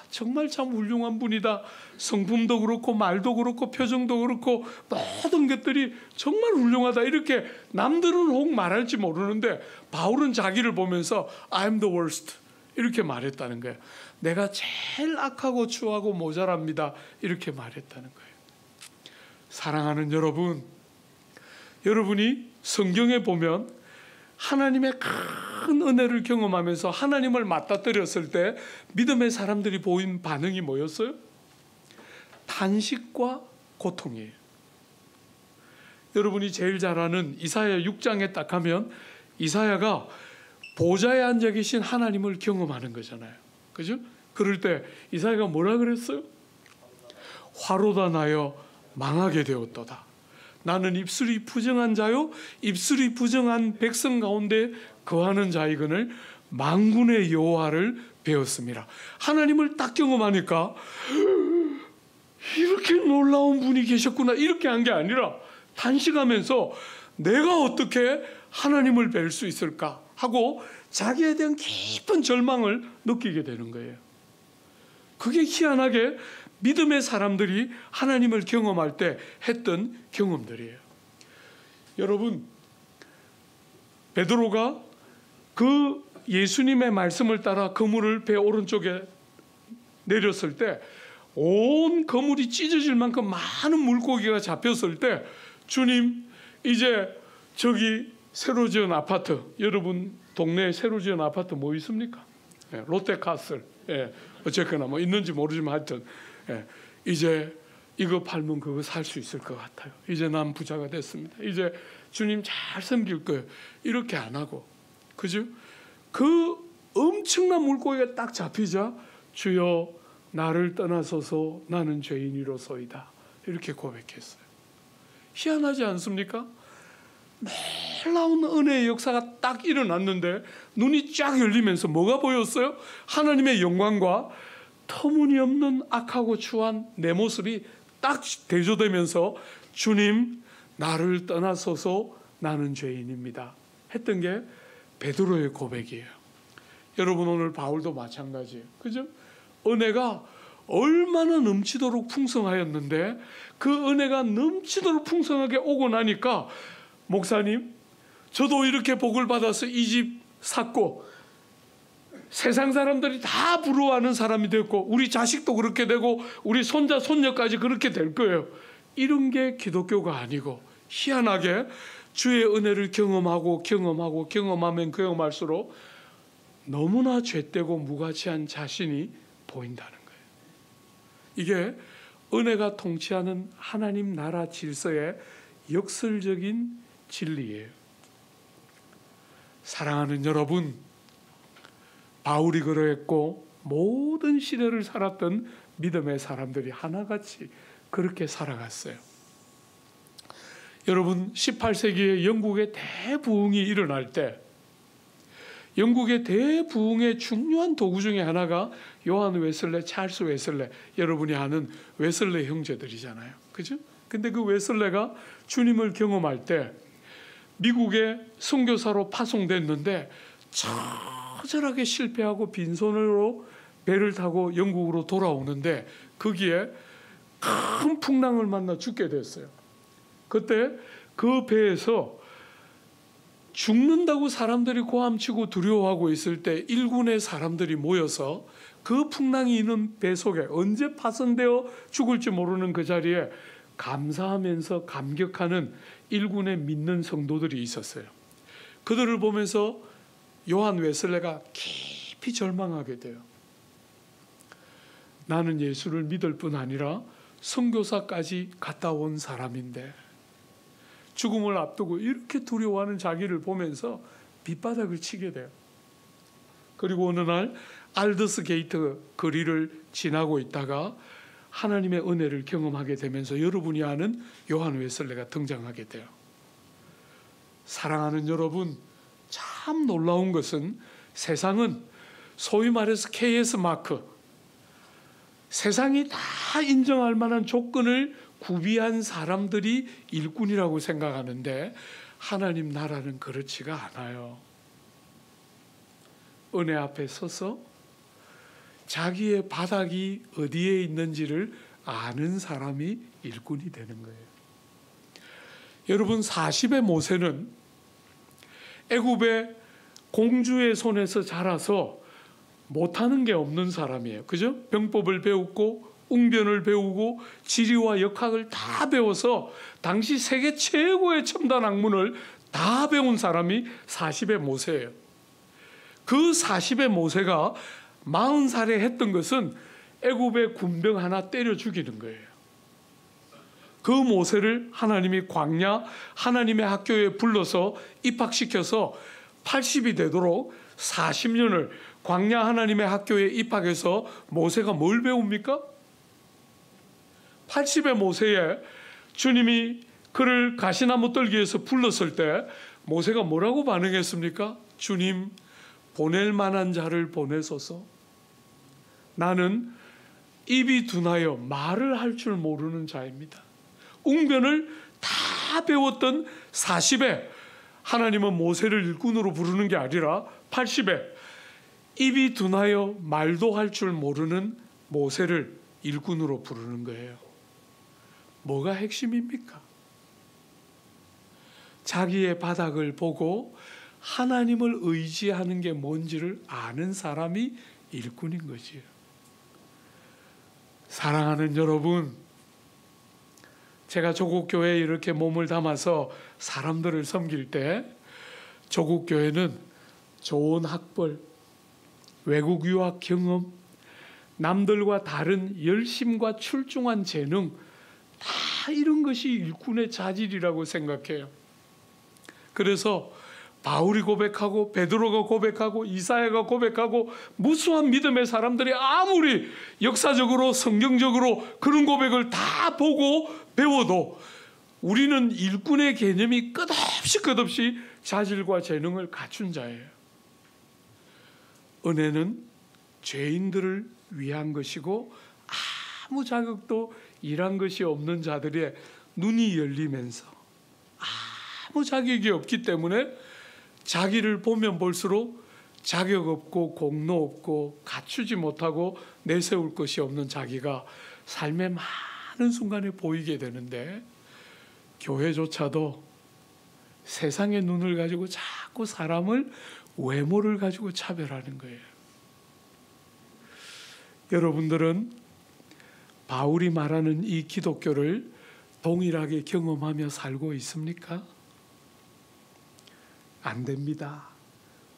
A: 정말 참 훌륭한 분이다. 성품도 그렇고 말도 그렇고 표정도 그렇고 모든 것들이 정말 훌륭하다. 이렇게 남들은 혹 말할지 모르는데 바울은 자기를 보면서 I'm the worst 이렇게 말했다는 거예요. 내가 제일 악하고 추하고 모자랍니다. 이렇게 말했다는 거예요. 사랑하는 여러분, 여러분이 성경에 보면 하나님의 큰 은혜를 경험하면서 하나님을 맞닥뜨렸을 때 믿음의 사람들이 보인 반응이 뭐였어요? 탄식과 고통이에요. 여러분이 제일 잘 아는 이사야 6장에 딱 가면 이사야가 보좌에 앉아 계신 하나님을 경험하는 거잖아요. 그죠? 그럴 때 이사야가 뭐라 그랬어요? 화로다 나여 망하게 되었도다. 나는 입술이 부정한 자요 입술이 부정한 백성 가운데 거하는 자이거늘 만군의 여호와를 배웠습니다. 하나님을 딱 경험하니까 이렇게 놀라운 분이 계셨구나 이렇게 한 게 아니라 탄식하면서 내가 어떻게 하나님을 뵐 수 있을까 하고 자기에 대한 깊은 절망을 느끼게 되는 거예요. 그게 희한하게 믿음의 사람들이 하나님을 경험할 때 했던 경험들이에요. 여러분, 베드로가 그 예수님의 말씀을 따라 그물을 배 오른쪽에 내렸을 때 온 그물이 찢어질 만큼 많은 물고기가 잡혔을 때 주님, 이제 저기 새로 지은 아파트, 여러분 동네에 새로 지은 아파트 뭐 있습니까? 롯데카슬, 어쨌거나 뭐 있는지 모르지만 하여튼 이제 이거 팔면 그거 살 수 있을 것 같아요. 이제 난 부자가 됐습니다. 이제 주님 잘 섬길 거예요. 이렇게 안 하고, 그죠? 그 엄청난 물고기가 딱 잡히자 주여 나를 떠나소서 나는 죄인이로소이다 이렇게 고백했어요. 희한하지 않습니까? 놀라운 은혜의 역사가 딱 일어났는데 눈이 쫙 열리면서 뭐가 보였어요? 하나님의 영광과 터무니없는 악하고 추한 내 모습이 딱 대조되면서 주님 나를 떠나소서 나는 죄인입니다 했던 게 베드로의 고백이에요. 여러분 오늘 바울도 마찬가지예요. 그죠? 은혜가 얼마나 넘치도록 풍성하였는데 그 은혜가 넘치도록 풍성하게 오고 나니까 목사님 저도 이렇게 복을 받아서 이 집 샀고 세상 사람들이 다 부러워하는 사람이 됐고 우리 자식도 그렇게 되고 우리 손자 손녀까지 그렇게 될 거예요. 이런 게 기독교가 아니고 희한하게 주의 은혜를 경험하면 경험할수록 너무나 죄되고 무가치한 자신이 보인다는 거예요. 이게 은혜가 통치하는 하나님 나라 질서의 역설적인 진리예요. 사랑하는 여러분, 바울이 그러했고 모든 시대를 살았던 믿음의 사람들이 하나같이 그렇게 살아갔어요. 여러분 18세기에 영국의 대부흥이 일어날 때 영국의 대부흥의 중요한 도구 중에 하나가 요한 웨슬레, 찰스 웨슬레, 여러분이 아는 웨슬레 형제들이잖아요. 그죠? 근데 그 웨슬레가 주님을 경험할 때 미국에 선교사로 파송됐는데 처절하게 실패하고 빈손으로 배를 타고 영국으로 돌아오는데 거기에 큰 풍랑을 만나 죽게 됐어요. 그때 그 배에서 죽는다고 사람들이 고함치고 두려워하고 있을 때 일군의 사람들이 모여서 그 풍랑이 있는 배 속에 언제 파손되어 죽을지 모르는 그 자리에 감사하면서 감격하는 일군의 믿는 성도들이 있었어요. 그들을 보면서 요한 웨슬레가 깊이 절망하게 돼요. 나는 예수를 믿을 뿐 아니라 선교사까지 갔다 온 사람인데 죽음을 앞두고 이렇게 두려워하는 자기를 보면서 밑바닥을 치게 돼요. 그리고 어느 날 알더스 게이트 거리를 지나고 있다가 하나님의 은혜를 경험하게 되면서 여러분이 아는 요한 웨슬레가 등장하게 돼요. 사랑하는 여러분, 참 놀라운 것은 세상은 소위 말해서 KS 마크, 세상이 다 인정할 만한 조건을 구비한 사람들이 일꾼이라고 생각하는데 하나님 나라는 그렇지가 않아요. 은혜 앞에 서서 자기의 바닥이 어디에 있는지를 아는 사람이 일꾼이 되는 거예요. 여러분, 40의 모세는 애굽의 공주의 손에서 자라서 못하는 게 없는 사람이에요. 그죠? 병법을 배우고 웅변을 배우고 지리와 역학을 다 배워서 당시 세계 최고의 첨단 학문을 다 배운 사람이 40의 모세예요. 그 40의 모세가 40살에 했던 것은 애굽의 군병 하나 때려 죽이는 거예요. 그 모세를 하나님이 광야 하나님의 학교에 불러서 입학시켜서 80이 되도록 40년을 광야 하나님의 학교에 입학해서 모세가 뭘 배웁니까? 80의 모세에 주님이 그를 가시나무 떨기에서 불렀을 때 모세가 뭐라고 반응했습니까? 주님, 보낼 만한 자를 보내소서. 나는 입이 둔하여 말을 할 줄 모르는 자입니다. 웅변을 다 배웠던 40에 하나님은 모세를 일꾼으로 부르는 게 아니라 80에 입이 둔하여 말도 할 줄 모르는 모세를 일꾼으로 부르는 거예요. 뭐가 핵심입니까? 자기의 바닥을 보고 하나님을 의지하는 게 뭔지를 아는 사람이 일꾼인 거지요. 사랑하는 여러분, 제가 조국교회에 이렇게 몸을 담아서 사람들을 섬길 때 조국교회는 좋은 학벌, 외국 유학 경험, 남들과 다른 열심과 출중한 재능, 다 이런 것이 일꾼의 자질이라고 생각해요. 그래서 바울이 고백하고 베드로가 고백하고 이사야가 고백하고 무수한 믿음의 사람들이 아무리 역사적으로 성경적으로 그런 고백을 다 보고 배워도 우리는 일꾼의 개념이 끝없이 자질과 재능을 갖춘 자예요. 은혜는 죄인들을 위한 것이고 아무 자격도 일한 것이 없는 자들의 눈이 열리면서 아무 자격이 없기 때문에 자기를 보면 볼수록 자격 없고 공로 없고 갖추지 못하고 내세울 것이 없는 자기가 삶의 많은 순간에 보이게 되는데, 교회조차도 세상의 눈을 가지고 자꾸 사람을 외모를 가지고 차별하는 거예요. 여러분들은 바울이 말하는 이 기독교를 동일하게 경험하며 살고 있습니까? 안 됩니다.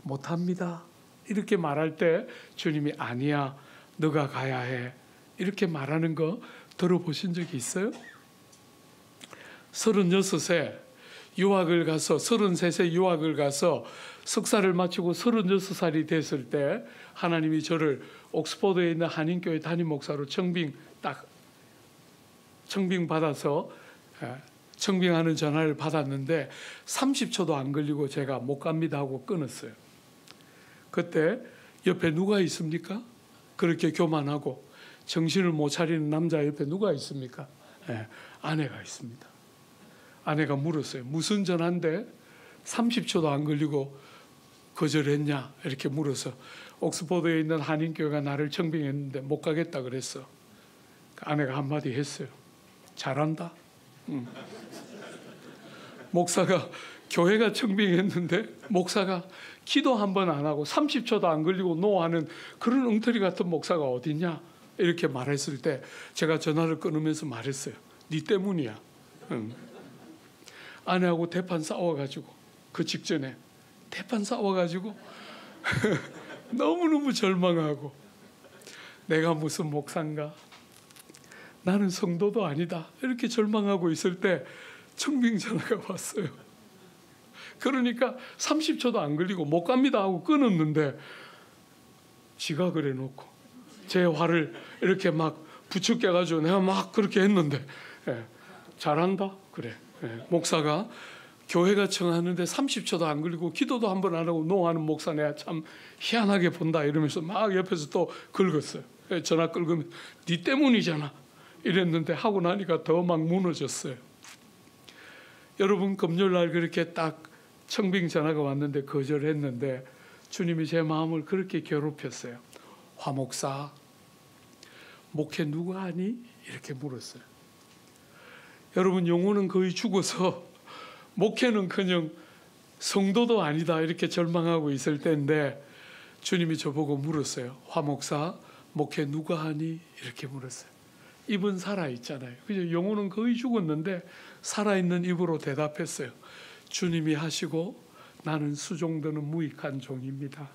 A: 못합니다. 이렇게 말할 때 주님이 아니야, 너가 가야 해, 이렇게 말하는 거 들어보신 적이 있어요? 36세 유학을 가서 33세 유학을 가서 석사를 마치고 36살이 됐을 때 하나님이 저를 옥스퍼드에 있는 한인교회 담임 목사로 청빙 받아서 청빙하는 전화를 받았는데 30초도 안 걸리고 제가 못 갑니다 하고 끊었어요. 그때 옆에 누가 있습니까? 그렇게 교만하고 정신을 못 차리는 남자 옆에 누가 있습니까? 아내가 있습니다. 아내가 물었어요. 무슨 전화인데 30초도 안 걸리고 거절했냐? 이렇게 물어서 옥스퍼드에 있는 한인교회가 나를 청빙했는데 못 가겠다 그랬어. 아내가 한마디 했어요. 잘한다. 목사가 교회가 청빙했는데 목사가 기도 한 번 안 하고 30초도 안 걸리고 노하는 그런 엉터리 같은 목사가 어딨냐? 이렇게 말했을 때 제가 전화를 끊으면서 말했어요. 네 때문이야. 아내하고 대판 싸워가지고 그 직전에 대판 싸워가지고 너무너무 절망하고 내가 무슨 목사인가? 나는 성도도 아니다. 이렇게 절망하고 있을 때 청빙 전화가 왔어요. 그러니까 30초도 안 걸리고 못 갑니다 하고 끊었는데 지각을 해놓고 제 화를 이렇게 막 부추겨가지고 내가 막 그렇게 했는데 잘한다 그래. 목사가 교회가 청하는데 30초도 안 걸리고 기도도 한 번 안 하고 노하는 목사 내가 참 희한하게 본다 이러면서 막 옆에서 또 긁었어요. 전화 긁으면 네 때문이잖아 이랬는데 하고 나니까 더 막 무너졌어요. 여러분, 금요일 날 그렇게 딱 청빙 전화가 왔는데 거절했는데 주님이 제 마음을 그렇게 괴롭혔어요. 화 목사, 목회 누가 하니? 이렇게 물었어요. 여러분, 영혼은 거의 죽어서 목회는커녕 성도도 아니다 이렇게 절망하고 있을 때인데 주님이 저보고 물었어요. 화 목사, 목회 누가 하니? 이렇게 물었어요. 입은 살아있잖아요. 그죠? 영혼은 거의 죽었는데 살아있는 입으로 대답했어요. 주님이 하시고 나는 수종드는 무익한 종입니다.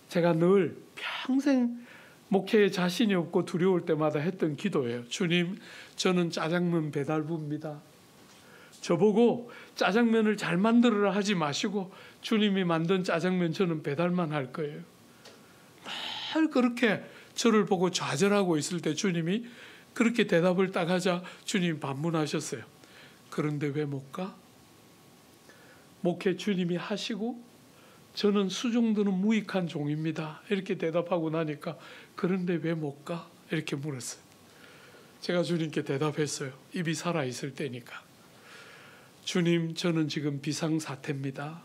A: 제가 늘 평생 목회에 자신이 없고 두려울 때마다 했던 기도예요. 주님, 저는 짜장면 배달부입니다. 저보고 짜장면을 잘 만들어라 하지 마시고 주님이 만든 짜장면 저는 배달만 할 거예요. 늘 그렇게 저를 보고 좌절하고 있을 때 주님이 그렇게 대답을 딱 하자 주님이 반문하셨어요. 그런데 왜 못 가? 목회 주님이 하시고 저는 수종드는 무익한 종입니다. 이렇게 대답하고 나니까 그런데 왜 못 가? 이렇게 물었어요. 제가 주님께 대답했어요. 입이 살아있을 때니까. 주님, 저는 지금 비상사태입니다.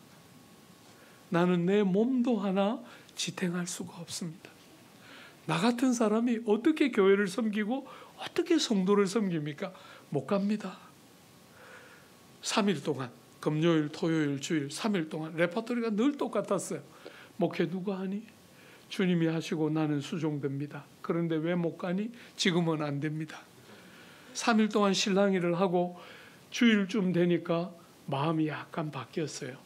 A: 나는 내 몸도 하나 지탱할 수가 없습니다. 나 같은 사람이 어떻게 교회를 섬기고 어떻게 성도를 섬깁니까? 못 갑니다. 3일 동안 금요일, 토요일, 주일 3일 동안 레퍼토리가 늘 똑같았어요. 목회 누가 하니? 주님이 하시고 나는 수종됩니다. 그런데 왜 못 가니? 지금은 안 됩니다. 3일 동안 실랑이를 하고 주일쯤 되니까 마음이 약간 바뀌었어요.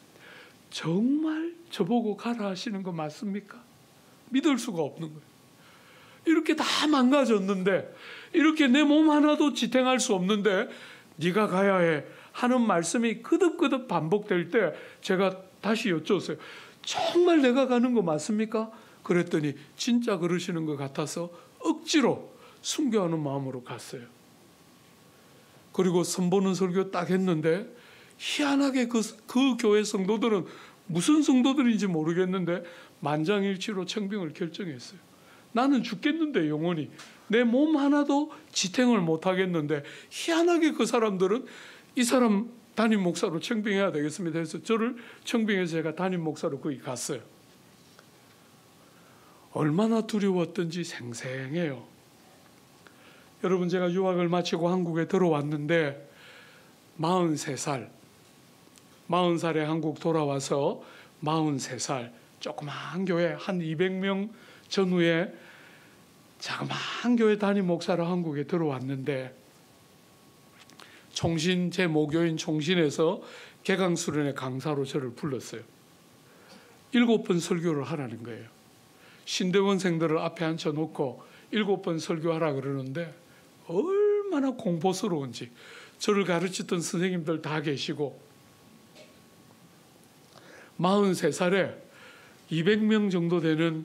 A: 정말 저보고 가라 하시는 거 맞습니까? 믿을 수가 없는 거예요. 이렇게 다 망가졌는데, 이렇게 내 몸 하나도 지탱할 수 없는데 네가 가야 해 하는 말씀이 거듭거듭 반복될 때 제가 다시 여쭈었어요. 정말 내가 가는 거 맞습니까? 그랬더니 진짜 그러시는 것 같아서 억지로 순교하는 마음으로 갔어요. 그리고 선보는 설교 딱 했는데 희한하게 그 교회 성도들은 무슨 성도들인지 모르겠는데 만장일치로 청빙을 결정했어요. 나는 죽겠는데 영원히 내 몸 하나도 지탱을 못하겠는데 희한하게 그 사람들은 이 사람 담임 목사로 청빙해야 되겠습니다 해서 저를 청빙해서 제가 담임 목사로 거기 갔어요. 얼마나 두려웠던지 생생해요. 여러분, 제가 유학을 마치고 한국에 들어왔는데 43살에 한국 돌아와서 43살 조그마한 교회 한 200명 전후에 자그마한 교회 담임 목사로 한국에 들어왔는데 총신, 제 모교인 총신에서 개강수련회 강사로 저를 불렀어요. 7번 설교를 하라는 거예요. 신대원생들을 앞에 앉혀놓고 7번 설교하라 그러는데 얼마나 공포스러운지. 저를 가르치던 선생님들 다 계시고 43살에 200명 정도 되는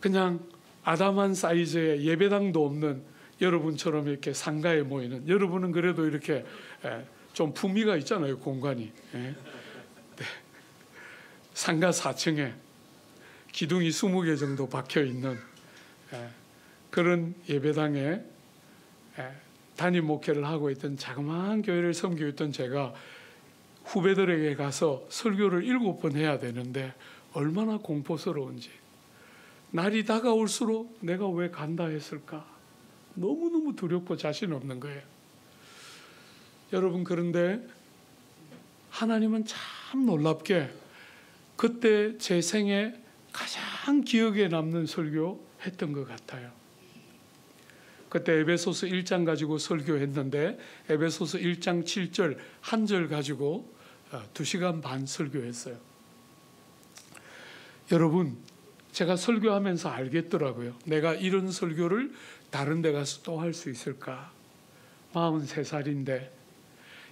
A: 그냥 아담한 사이즈의 예배당도 없는 여러분처럼 이렇게 상가에 모이는, 여러분은 그래도 이렇게 좀 품위가 있잖아요, 공간이. 네. 상가 4층에 기둥이 20개 정도 박혀 있는 그런 예배당에 담임 목회를 하고 있던 자그마한 교회를 섬기고 있던 제가 후배들에게 가서 설교를 7번 해야 되는데 얼마나 공포스러운지. 날이 다가올수록 내가 왜 간다 했을까? 너무너무 두렵고 자신 없는 거예요. 여러분, 그런데 하나님은 참 놀랍게 그때 제 생에 가장 기억에 남는 설교 했던 것 같아요. 그때 에베소서 1장 가지고 설교했는데 에베소서 1장 7절 한 절 가지고 2시간 반 설교했어요. 여러분, 제가 설교하면서 알겠더라고요. 내가 이런 설교를 다른 데 가서 또 할 수 있을까? 43살인데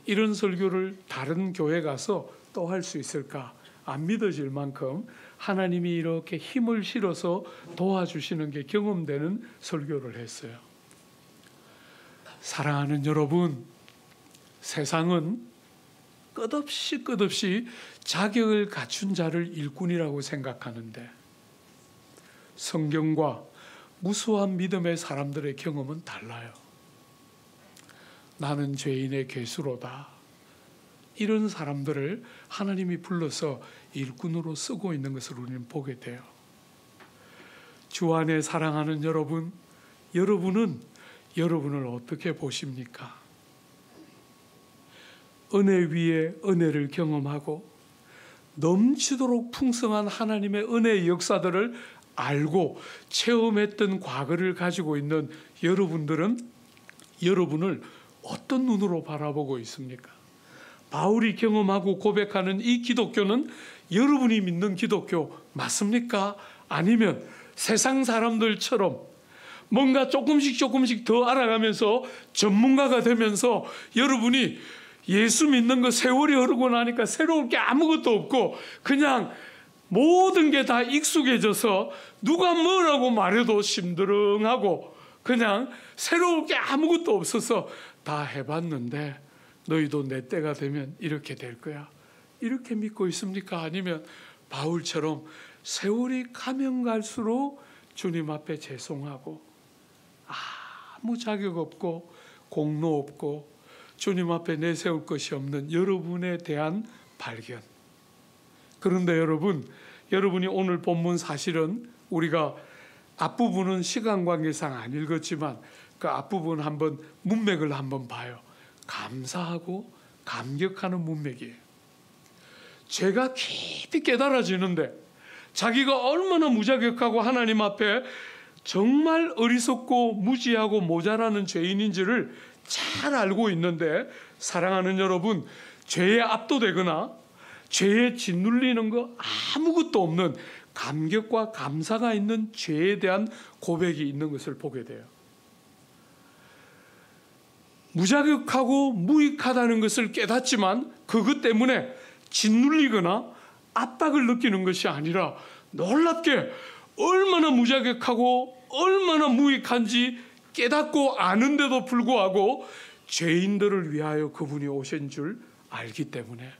A: 이런 설교를 다른 교회 가서 또 할 수 있을까? 안 믿어질 만큼 하나님이 이렇게 힘을 실어서 도와주시는 게 경험되는 설교를 했어요. 사랑하는 여러분, 세상은 끝없이 자격을 갖춘 자를 일꾼이라고 생각하는데 성경과 무수한 믿음의 사람들의 경험은 달라요. 나는 죄인의 괴수로다. 이런 사람들을 하나님이 불러서 일꾼으로 쓰고 있는 것을 우리는 보게 돼요. 주 안에 사랑하는 여러분, 여러분은 여러분을 어떻게 보십니까? 은혜 위에 은혜를 경험하고 넘치도록 풍성한 하나님의 은혜의 역사들을 알고 체험했던 과거를 가지고 있는 여러분들은 여러분을 어떤 눈으로 바라보고 있습니까? 바울이 경험하고 고백하는 이 기독교는 여러분이 믿는 기독교 맞습니까? 아니면 세상 사람들처럼 뭔가 조금씩 더 알아가면서 전문가가 되면서 여러분이 예수 믿는 거 세월이 흐르고 나니까 새로울 게 아무것도 없고 그냥 모든 게 다 익숙해져서 누가 뭐라고 말해도 심드렁하고 그냥 새로울 게 아무것도 없어서 다 해봤는데 너희도 내 때가 되면 이렇게 될 거야. 이렇게 믿고 있습니까? 아니면 바울처럼 세월이 가면 갈수록 주님 앞에 죄송하고 아무 자격 없고 공로 없고 주님 앞에 내세울 것이 없는 여러분에 대한 발견. 그런데 여러분이 오늘 본문 사실은 우리가 앞부분은 시간 관계상 안 읽었지만 그 앞부분 한번 문맥을 한번 봐요. 감사하고 감격하는 문맥이에요. 죄가 깊이 깨달아지는데 자기가 얼마나 무자격하고 하나님 앞에 정말 어리석고 무지하고 모자라는 죄인인지를 잘 알고 있는데 사랑하는 여러분, 죄에 압도되거나 죄에 짓눌리는 거 아무것도 없는 감격과 감사가 있는 죄에 대한 고백이 있는 것을 보게 돼요. 무자격하고 무익하다는 것을 깨닫지만 그것 때문에 짓눌리거나 압박을 느끼는 것이 아니라 놀랍게 얼마나 무자격하고 얼마나 무익한지 깨닫고 아는데도 불구하고 죄인들을 위하여 그분이 오신 줄 알기 때문에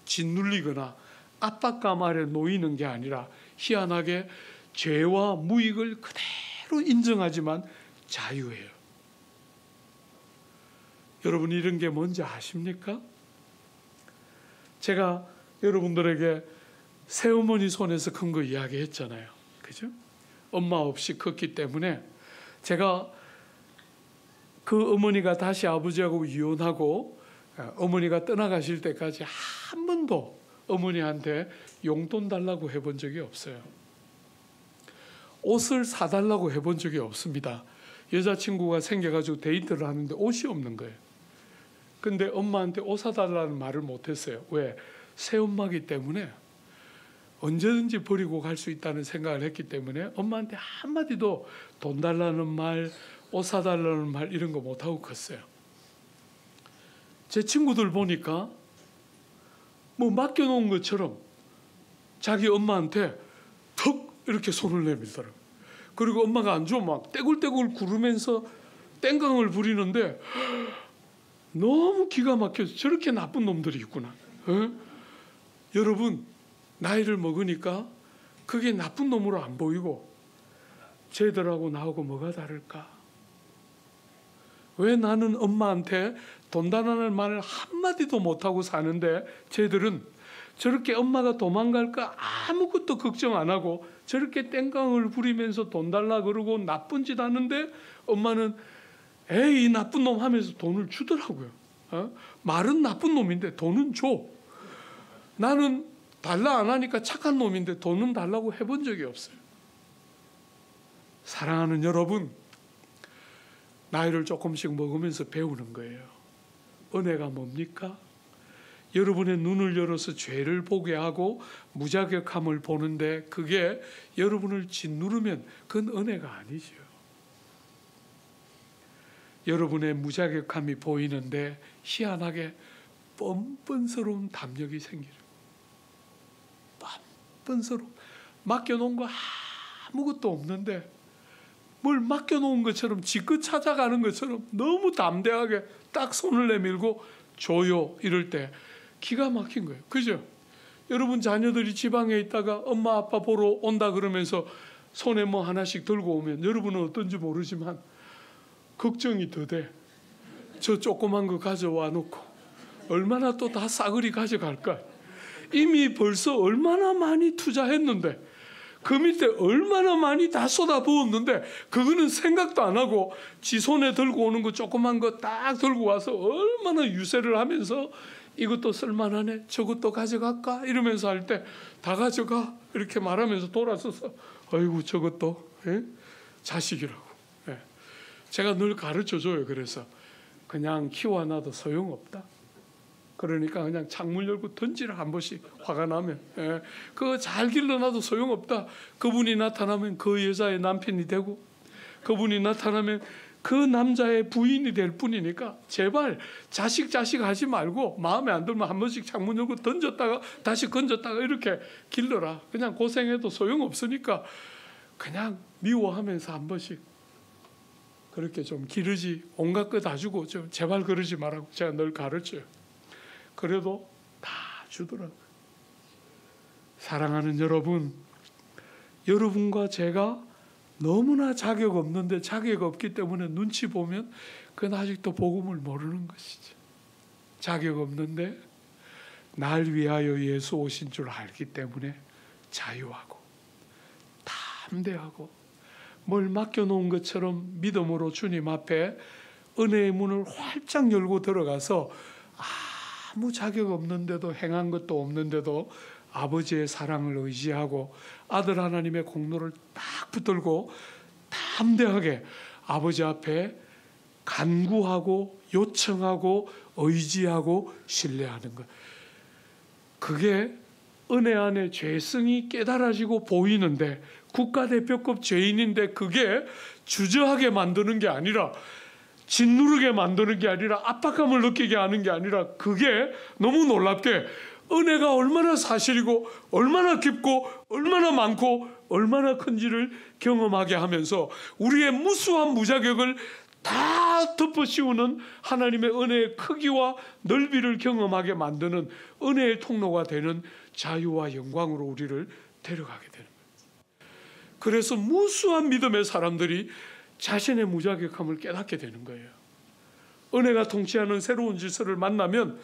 A: 짓눌리거나 압박감 아래 놓이는 게 아니라 희한하게 죄와 무익을 그대로 인정하지만 자유해요. 여러분 이런 게 뭔지 아십니까? 제가 여러분들에게 새어머니 손에서 큰 거 이야기했잖아요. 그죠? 엄마 없이 컸기 때문에 제가 그 어머니가 다시 아버지하고 이혼하고 어머니가 떠나가실 때까지 한 번도 어머니한테 용돈 달라고 해본 적이 없어요. 옷을 사달라고 해본 적이 없습니다. 여자친구가 생겨가지고 데이트를 하는데 옷이 없는 거예요. 근데 엄마한테 옷 사달라는 말을 못했어요. 왜? 새엄마기 때문에 언제든지 버리고 갈 수 있다는 생각을 했기 때문에 엄마한테 한마디도 돈 달라는 말, 옷 사달라는 말 이런 거 못하고 컸어요. 제 친구들 보니까 뭐 맡겨놓은 것처럼 자기 엄마한테 턱 이렇게 손을 내밀더라고요. 그리고 엄마가 안 주면 막 떼굴떼굴 구르면서 땡깡을 부리는데 너무 기가 막혀서 저렇게 나쁜 놈들이 있구나. 여러분 나이를 먹으니까 그게 나쁜 놈으로 안 보이고 쟤들하고 나하고 뭐가 다를까? 왜 나는 엄마한테 돈 달라는 말을 한마디도 못하고 사는데 쟤들은 저렇게 엄마가 도망갈까 아무것도 걱정 안 하고 저렇게 땡깡을 부리면서 돈 달라 그러고 나쁜 짓 하는데 엄마는 에이 이 나쁜 놈 하면서 돈을 주더라고요. 말은 나쁜 놈인데 돈은 줘. 나는 달라 안 하니까 착한 놈인데 돈은 달라고 해본 적이 없어요. 사랑하는 여러분, 나이를 조금씩 먹으면서 배우는 거예요. 은혜가 뭡니까? 여러분의 눈을 열어서 죄를 보게 하고 무자격함을 보는데 그게 여러분을 짓누르면 그건 은혜가 아니죠. 여러분의 무자격함이 보이는데 희한하게 뻔뻔스러운 담력이 생기죠. 뻔뻔스러운 맡겨놓은 거 아무것도 없는데 뭘 맡겨놓은 것처럼 지껏 찾아가는 것처럼 너무 담대하게 딱 손을 내밀고 줘요 이럴 때 기가 막힌 거예요. 그죠? 여러분 자녀들이 지방에 있다가 엄마 아빠 보러 온다 그러면서 손에 뭐 하나씩 들고 오면 여러분은 어떤지 모르지만 걱정이 더 돼. 저 조그만 거 가져와 놓고 얼마나 또 다 싸그리 가져갈까? 이미 벌써 얼마나 많이 투자했는데, 그 밑에 얼마나 많이 다 쏟아부었는데, 그거는 생각도 안 하고 지 손에 들고 오는 거 조그만 거 딱 들고 와서 얼마나 유세를 하면서 이것도 쓸만하네, 저것도 가져갈까? 이러면서 할 때 다 가져가 이렇게 말하면서 돌아서서 아이고 저것도 자식이라고. 제가 늘 가르쳐줘요. 그래서 그냥 키워놔도 소용없다. 그러니까 그냥 창문 열고 던지라, 한 번씩 화가 나면. 그거 잘 길러놔도 소용없다. 그분이 나타나면 그 여자의 남편이 되고, 그분이 나타나면 그 남자의 부인이 될 뿐이니까 제발 자식 하지 말고 마음에 안 들면 한 번씩 창문 열고 던졌다가 다시 건졌다가 이렇게 길러라. 그냥 고생해도 소용없으니까 그냥 미워하면서 한 번씩 그렇게 좀 기르지. 온갖 거 다 주고 좀 제발 그러지 말라고 제가 늘 가르쳐요. 그래도 다 주더라고요. 사랑하는 여러분, 여러분과 제가 너무나 자격 없는데, 자격 없기 때문에 눈치 보면 그건 아직도 복음을 모르는 것이죠. 자격 없는데 날 위하여 예수 오신 줄 알기 때문에 자유하고 담대하고 뭘 맡겨놓은 것처럼 믿음으로 주님 앞에 은혜의 문을 활짝 열고 들어가서 아무 자격 없는데도, 행한 것도 없는데도 아버지의 사랑을 의지하고 아들 하나님의 공로를 딱 붙들고 담대하게 아버지 앞에 간구하고 요청하고 의지하고 신뢰하는 것. 그게 은혜 안에 죄성이 깨달아지고 보이는데, 국가대표급 죄인인데 그게 주저하게 만드는 게 아니라, 짓누르게 만드는 게 아니라, 압박감을 느끼게 하는 게 아니라, 그게 너무 놀랍게 은혜가 얼마나 사실이고 얼마나 깊고 얼마나 많고 얼마나 큰지를 경험하게 하면서 우리의 무수한 무자격을 다 덮어씌우는 하나님의 은혜의 크기와 넓이를 경험하게 만드는 은혜의 통로가 되는 자유와 영광으로 우리를 데려가게 되는 거예요. 그래서 무수한 믿음의 사람들이 자신의 무자격함을 깨닫게 되는 거예요. 은혜가 통치하는 새로운 질서를 만나면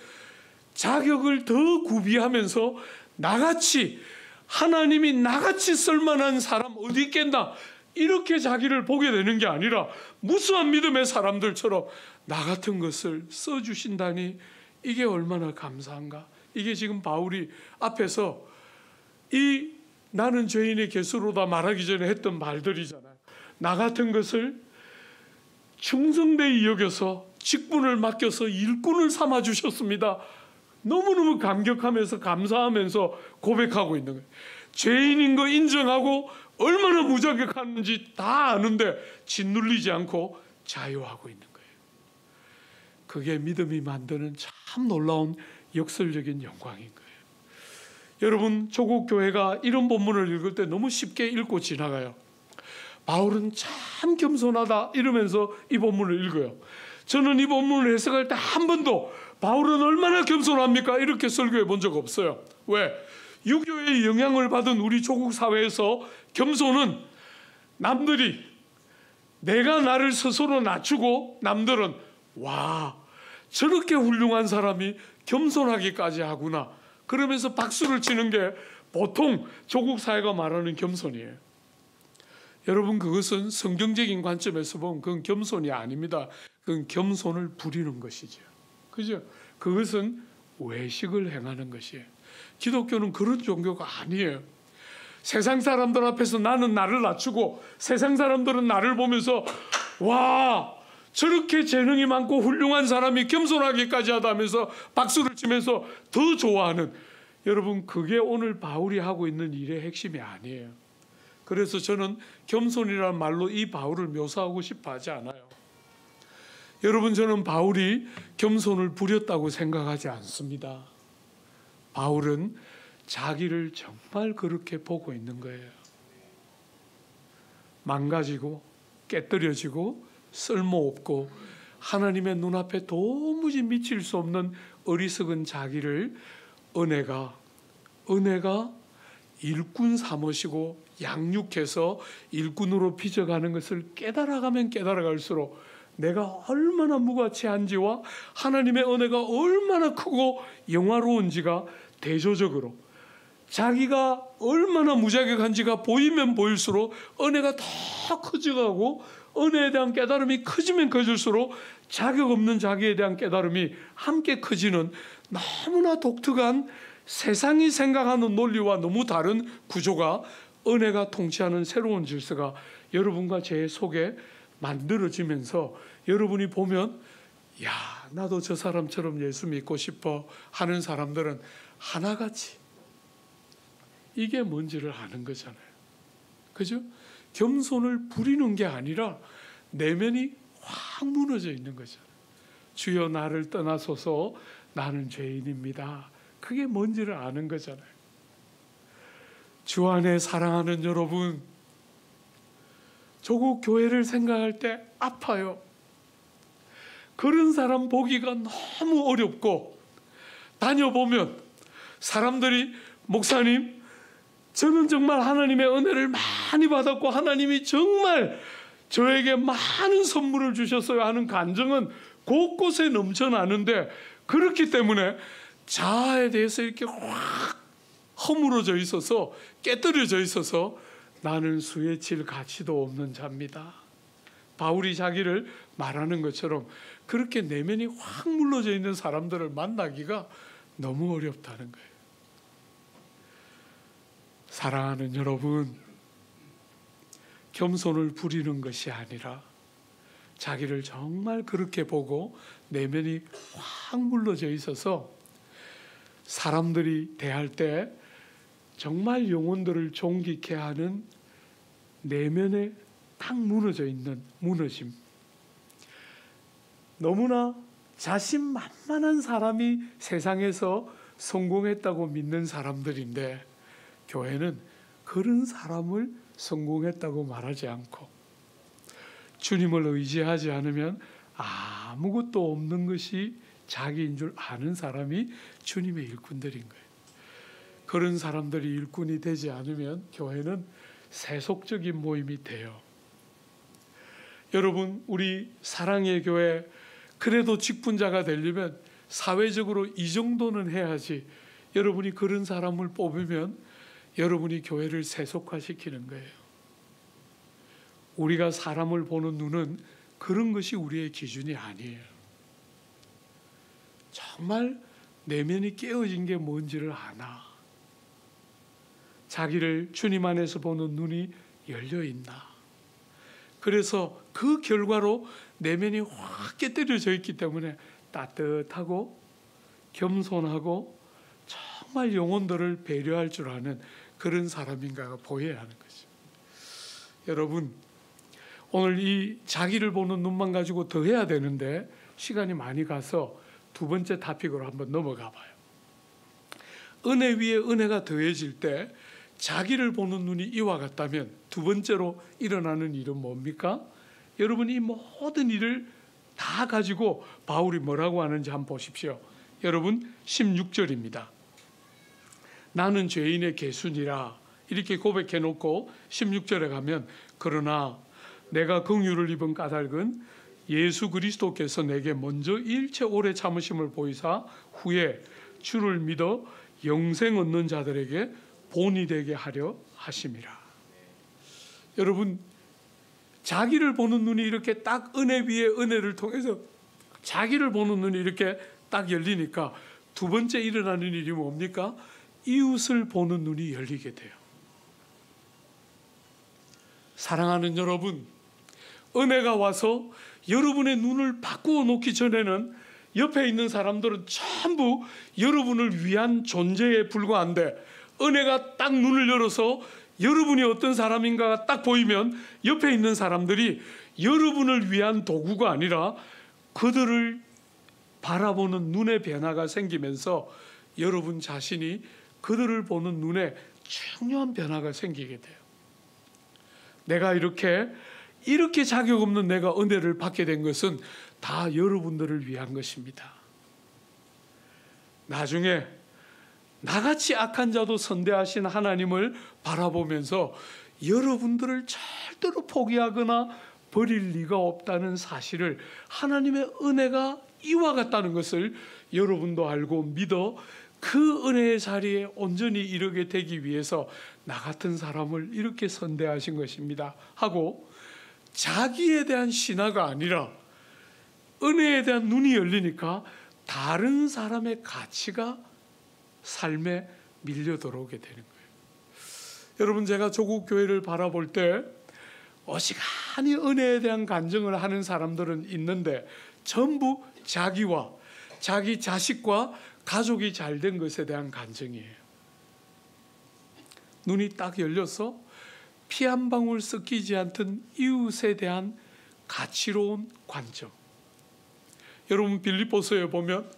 A: 자격을 더 구비하면서 나같이, 하나님이 나같이 쓸만한 사람 어디 있겠나, 이렇게 자기를 보게 되는 게 아니라 무수한 믿음의 사람들처럼 나 같은 것을 써주신다니 이게 얼마나 감사한가. 이게 지금 바울이 앞에서 이 나는 죄인의 개수로다 말하기 전에 했던 말들이잖아요. 나 같은 것을 충성되이 여겨서 직분을 맡겨서 일꾼을 삼아 주셨습니다. 너무너무 감격하면서 감사하면서 고백하고 있는 거예요. 죄인인 거 인정하고 얼마나 무자격한지 다 아는데 짓눌리지 않고 자유하고 있는 거예요. 그게 믿음이 만드는 참 놀라운 역설적인 영광인 거예요. 여러분, 조국 교회가 이런 본문을 읽을 때 너무 쉽게 읽고 지나가요. 바울은 참 겸손하다 이러면서 이 본문을 읽어요. 저는 이 본문을 해석할 때 한 번도 바울은 얼마나 겸손합니까? 이렇게 설교해 본 적 없어요. 왜? 유교의 영향을 받은 우리 조국 사회에서 겸손은 남들이, 내가 나를 스스로 낮추고 남들은 와, 저렇게 훌륭한 사람이 겸손하기까지 하구나, 그러면서 박수를 치는 게 보통 조국 사회가 말하는 겸손이에요. 여러분, 그것은 성경적인 관점에서 보면 그건 겸손이 아닙니다. 그건 겸손을 부리는 것이죠. 그죠? 그것은 외식을 행하는 것이에요. 기독교는 그런 종교가 아니에요. 세상 사람들 앞에서 나는 나를 낮추고 세상 사람들은 나를 보면서 와, 저렇게 재능이 많고 훌륭한 사람이 겸손하기까지 하다면서 박수를 치면서 더 좋아하는, 여러분, 그게 오늘 바울이 하고 있는 일의 핵심이 아니에요. 그래서 저는 겸손이라는 말로 이 바울을 묘사하고 싶어 하지 않아요. 여러분, 저는 바울이 겸손을 부렸다고 생각하지 않습니다. 바울은 자기를 정말 그렇게 보고 있는 거예요. 망가지고 깨뜨려지고 쓸모없고 하나님의 눈앞에 도무지 미칠 수 없는 어리석은 자기를 은혜가 일꾼 삼으시고 양육해서 일꾼으로 빚어가는 것을 깨달아가면 깨달아갈수록 내가 얼마나 무가치한지와 하나님의 은혜가 얼마나 크고 영화로운지가 대조적으로, 자기가 얼마나 무자격한지가 보이면 보일수록 은혜가 더 커져가고, 은혜에 대한 깨달음이 커지면 커질수록 자격 없는 자기에 대한 깨달음이 함께 커지는 너무나 독특한, 세상이 생각하는 논리와 너무 다른 구조가, 은혜가 통치하는 새로운 질서가 여러분과 제 속에 만들어지면서, 여러분이 보면 야, 나도 저 사람처럼 예수 믿고 싶어 하는 사람들은 하나같이 이게 뭔지를 아는 거잖아요. 그죠? 겸손을 부리는 게 아니라 내면이 확 무너져 있는 거잖아요. 주여 나를 떠나소서, 나는 죄인입니다. 그게 뭔지를 아는 거잖아요. 주 안에 사랑하는 여러분, 조국 교회를 생각할 때 아파요. 그런 사람 보기가 너무 어렵고, 다녀보면 사람들이 목사님, 저는 정말 하나님의 은혜를 많이 받았고 하나님이 정말 저에게 많은 선물을 주셨어요 하는 감정은 곳곳에 넘쳐나는데, 그렇기 때문에 자아에 대해서 이렇게 확 허물어져 있어서, 깨뜨려져 있어서 나는 수에 칠 가치도 없는 자입니다. 바울이 자기를 말하는 것처럼 그렇게 내면이 확 물러져 있는 사람들을 만나기가 너무 어렵다는 거예요. 사랑하는 여러분, 겸손을 부리는 것이 아니라 자기를 정말 그렇게 보고 내면이 확 물러져 있어서 사람들이 대할 때 정말 영혼들을 존귀케 하는 내면에 딱 무너져 있는 무너짐. 너무나 자신만만한 사람이 세상에서 성공했다고 믿는 사람들인데, 교회는 그런 사람을 성공했다고 말하지 않고, 주님을 의지하지 않으면 아무것도 없는 것이 자기인 줄 아는 사람이 주님의 일꾼들인 거예요. 그런 사람들이 일꾼이 되지 않으면 교회는 세속적인 모임이 돼요. 여러분, 우리 사랑의 교회, 그래도 직분자가 되려면 사회적으로 이 정도는 해야지. 여러분이 그런 사람을 뽑으면 여러분이 교회를 세속화시키는 거예요. 우리가 사람을 보는 눈은 그런 것이 우리의 기준이 아니에요. 정말 내면이 깨어진 게 뭔지를 아나, 자기를 주님 안에서 보는 눈이 열려있나. 그래서 그 결과로 내면이 확 깨뜨려져 있기 때문에 따뜻하고 겸손하고 정말 영혼들을 배려할 줄 아는 그런 사람인가가 보여야 하는 거죠. 여러분, 오늘 이 자기를 보는 눈만 가지고 더 해야 되는데 시간이 많이 가서 두 번째 토픽으로 한번 넘어가 봐요. 은혜 위에 은혜가 더해질 때 자기를 보는 눈이 이와 같다면 두 번째로 일어나는 일은 뭡니까? 여러분, 이 모든 일을 다 가지고 바울이 뭐라고 하는지 한번 보십시오. 여러분, 16절입니다. 나는 죄인의 개순이라 이렇게 고백해 놓고 16절에 가면, 그러나 내가 긍휼을 입은 까닭은 예수 그리스도께서 내게 먼저 일체 오래 참으심을 보이사 후에 주를 믿어 영생 얻는 자들에게 본이 되게 하려 하심이라. 여러분, 자기를 보는 눈이 이렇게 딱 은혜 위에 은혜를 통해서 자기를 보는 눈이 이렇게 딱 열리니까 두 번째 일어나는 일이 뭡니까? 이웃을 보는 눈이 열리게 돼요. 사랑하는 여러분, 은혜가 와서 여러분의 눈을 바꾸어 놓기 전에는 옆에 있는 사람들은 전부 여러분을 위한 존재에 불과한데, 은혜가 딱 눈을 열어서 여러분이 어떤 사람인가가 딱 보이면 옆에 있는 사람들이 여러분을 위한 도구가 아니라 그들을 바라보는 눈의 변화가 생기면서 여러분 자신이 그들을 보는 눈에 중요한 변화가 생기게 돼요. 내가 이렇게 자격 없는 내가 은혜를 받게 된 것은 다 여러분들을 위한 것입니다. 나중에 나같이 악한 자도 선대하신 하나님을 바라보면서 여러분들을 절대로 포기하거나 버릴 리가 없다는 사실을, 하나님의 은혜가 이와 같다는 것을 여러분도 알고 믿어 그 은혜의 자리에 온전히 이르게 되기 위해서 나 같은 사람을 이렇게 선대하신 것입니다 하고, 자기에 대한 신화가 아니라 은혜에 대한 눈이 열리니까 다른 사람의 가치가 삶에 밀려 들어오게 되는 거예요. 여러분, 제가 조국 교회를 바라볼 때 어지간히 은혜에 대한 간증을 하는 사람들은 있는데 전부 자기와 자기 자식과 가족이 잘 된 것에 대한 간증이에요. 눈이 딱 열려서 피 한 방울 섞이지 않던 이웃에 대한 가치로운 관점. 여러분, 빌립보서에 보면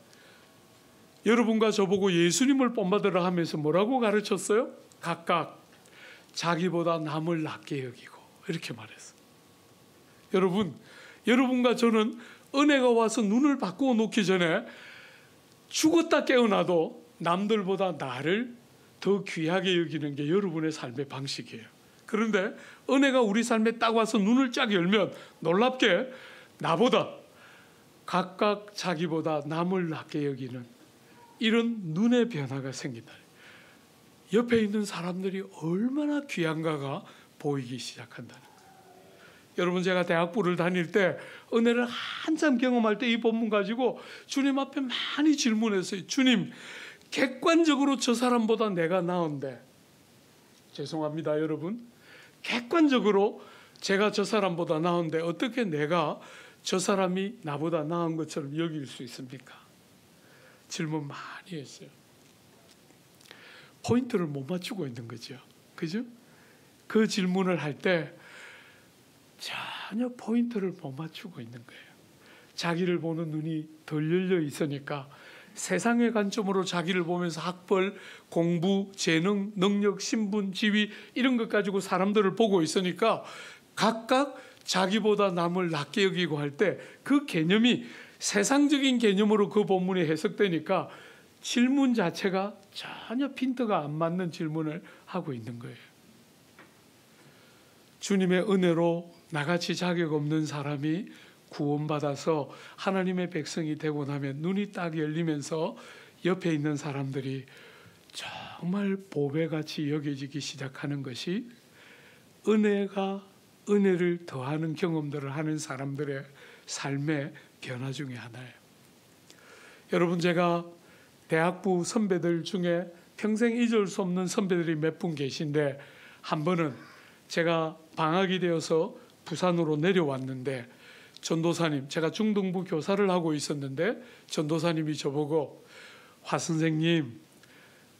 A: 여러분과 저보고 예수님을 본받으라 하면서 뭐라고 가르쳤어요? 각각 자기보다 남을 낮게 여기고, 이렇게 말했어요. 여러분과 저는 은혜가 와서 눈을 바꾸어 놓기 전에 죽었다 깨어나도 남들보다 나를 더 귀하게 여기는 게 여러분의 삶의 방식이에요. 그런데 은혜가 우리 삶에 딱 와서 눈을 쫙 열면 놀랍게 나보다, 각각 자기보다 남을 낮게 여기는 이런 눈의 변화가 생긴다. 옆에 있는 사람들이 얼마나 귀한가가 보이기 시작한다는 거예요. 여러분, 제가 대학부를 다닐 때 은혜를 한참 경험할 때 이 본문 가지고 주님 앞에 많이 질문했어요. 주님, 객관적으로 저 사람보다 내가 나은데, 죄송합니다 여러분, 객관적으로 제가 저 사람보다 나은데 어떻게 내가 저 사람이 나보다 나은 것처럼 여길 수 있습니까? 질문 많이 했어요. 포인트를 못 맞추고 있는 거죠. 그죠? 그 질문을 할 때 전혀 포인트를 못 맞추고 있는 거예요. 자기를 보는 눈이 덜 열려 있으니까 세상의 관점으로 자기를 보면서 학벌, 공부, 재능, 능력, 신분, 지위 이런 것 가지고 사람들을 보고 있으니까 각각 자기보다 남을 낮게 여기고 할 때 그 개념이 세상적인 개념으로 그 본문이 해석되니까 질문 자체가 전혀 핀트가 안 맞는 질문을 하고 있는 거예요. 주님의 은혜로 나같이 자격 없는 사람이 구원받아서 하나님의 백성이 되고 나면 눈이 딱 열리면서 옆에 있는 사람들이 정말 보배같이 여겨지기 시작하는 것이 은혜가 은혜를 더하는 경험들을 하는 사람들의 삶의 변화 중에 하나예요. 여러분, 제가 대학부 선배들 중에 평생 잊을 수 없는 선배들이 몇 분 계신데, 한 번은 제가 방학이 되어서 부산으로 내려왔는데 전도사님, 제가 중등부 교사를 하고 있었는데 전도사님이 저보고 화 선생님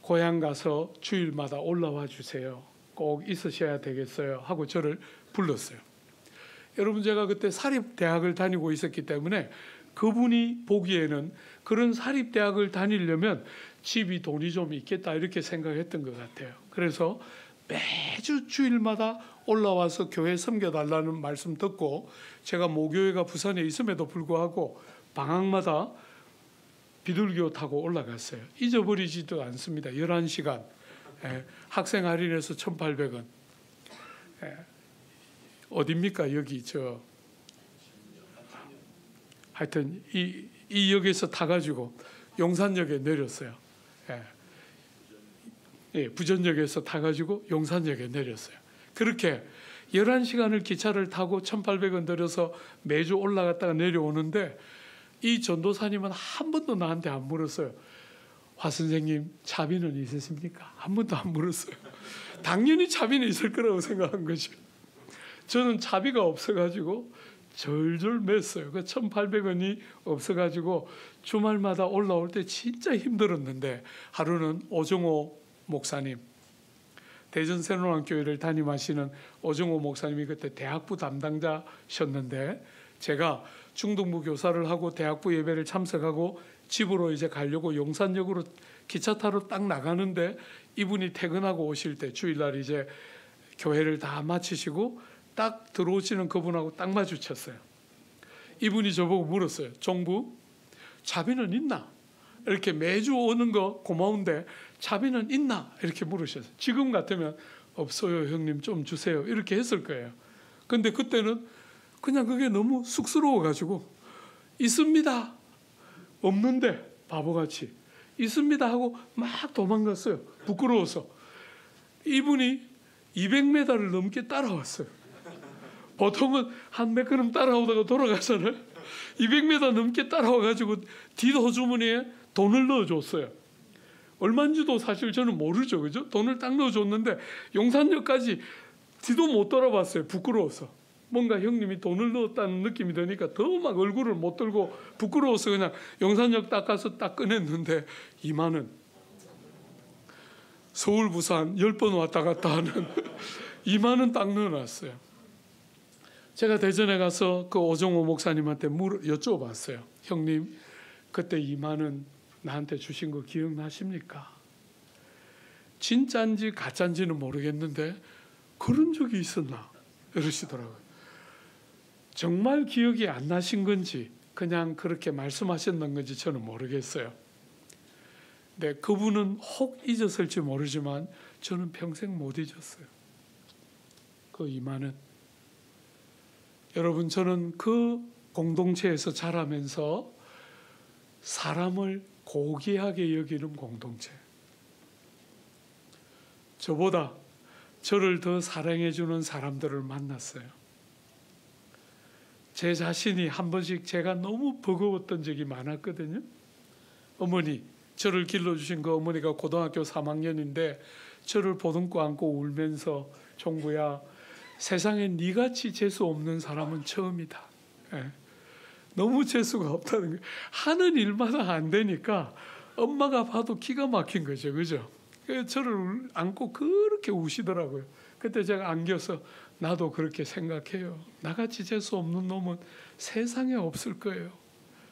A: 고향 가서 주일마다 올라와 주세요. 꼭 있으셔야 되겠어요 하고 저를 불렀어요. 여러분, 제가 그때 사립대학을 다니고 있었기 때문에 그분이 보기에는 그런 사립대학을 다니려면 집이 돈이 좀 있겠다 이렇게 생각했던 것 같아요. 그래서 매주 주일마다 올라와서 교회 섬겨달라는 말씀 듣고 제가 모교회가 부산에 있음에도 불구하고 방학마다 비둘기호 타고 올라갔어요. 잊어버리지도 않습니다. 11시간 학생 할인해서 1,800원. 어딥니까? 여기 하여튼 이 역에서 타가지고 용산역에 내렸어요. 부전역에서 타가지고 용산역에 내렸어요. 그렇게 11시간을 기차를 타고 1,800원 들여서 매주 올라갔다가 내려오는데 이 전도사님은 한 번도 나한테 안 물었어요. 화 선생님 자비는 있으십니까? 한 번도 안 물었어요. 당연히 자비는 있을 거라고 생각한 거죠. 저는 자비가 없어가지고 절절 맸어요. 그 1,800원이 없어가지고 주말마다 올라올 때 진짜 힘들었는데, 하루는 오정호 목사님, 대전 새로운교회를 담임하시는 오정호 목사님이 그때 대학부 담당자셨는데, 제가 중등부 교사를 하고 대학부 예배를 참석하고 집으로 이제 가려고 용산역으로 기차 타러 딱 나가는데 이분이 퇴근하고 오실 때, 주일날 이제 교회를 다 마치시고 딱 들어오시는 그분하고 딱 마주쳤어요. 이분이 저보고 물었어요. 종부, 자비는 있나? 이렇게 매주 오는 거 고마운데 자비는 있나? 이렇게 물으셨어요. 지금 같으면 없어요 형님 좀 주세요 이렇게 했을 거예요. 근데 그때는 그냥 그게 너무 쑥스러워가지고 있습니다. 없는데 바보같이 있습니다 하고 막 도망갔어요. 부끄러워서. 이분이 200m를 넘게 따라왔어요. 보통은 한 몇 걸음 따라오다가 돌아가잖아요. 200m 넘게 따라와가지고 뒷호주머니에 돈을 넣어줬어요. 얼마인지도 사실 저는 모르죠. 그죠? 돈을 딱 넣어줬는데 용산역까지 뒤도 못 돌아봤어요. 부끄러워서. 뭔가 형님이 돈을 넣었다는 느낌이 드니까 더 막 얼굴을 못 들고 부끄러워서 그냥 용산역 딱 가서 딱 꺼냈는데 2만 원. 서울 부산 10번 왔다 갔다 하는 2만 원 딱 넣어놨어요. 제가 대전에 가서 그 오정호 목사님한테 여쭤봤어요. 형님 그때 2만 원 나한테 주신 거 기억나십니까? 진짜인지 가짜인지는 모르겠는데 그런 적이 있었나? 이러시더라고요. 정말 기억이 안 나신 건지 그냥 그렇게 말씀하셨는 건지 저는 모르겠어요. 네, 그분은 혹 잊었을지 모르지만 저는 평생 못 잊었어요. 그 2만 원. 여러분, 저는 그 공동체에서 자라면서 사람을 고귀하게 여기는 공동체. 저보다 저를 더 사랑해 주는 사람들을 만났어요. 제 자신이 한 번씩 제가 너무 버거웠던 적이 많았거든요. 어머니, 저를 길러주신 그 어머니가 고등학교 3학년인데 저를 보듬고 안고 울면서 종구야, 세상에 네같이 재수 없는 사람은 처음이다. 예. 너무 재수가 없다는 거예요. 하는 일마다 안 되니까 엄마가 봐도 기가 막힌 거죠. 그죠? 저를 안고 그렇게 우시더라고요. 그때 제가 안겨서 나도 그렇게 생각해요. 나같이 재수 없는 놈은 세상에 없을 거예요.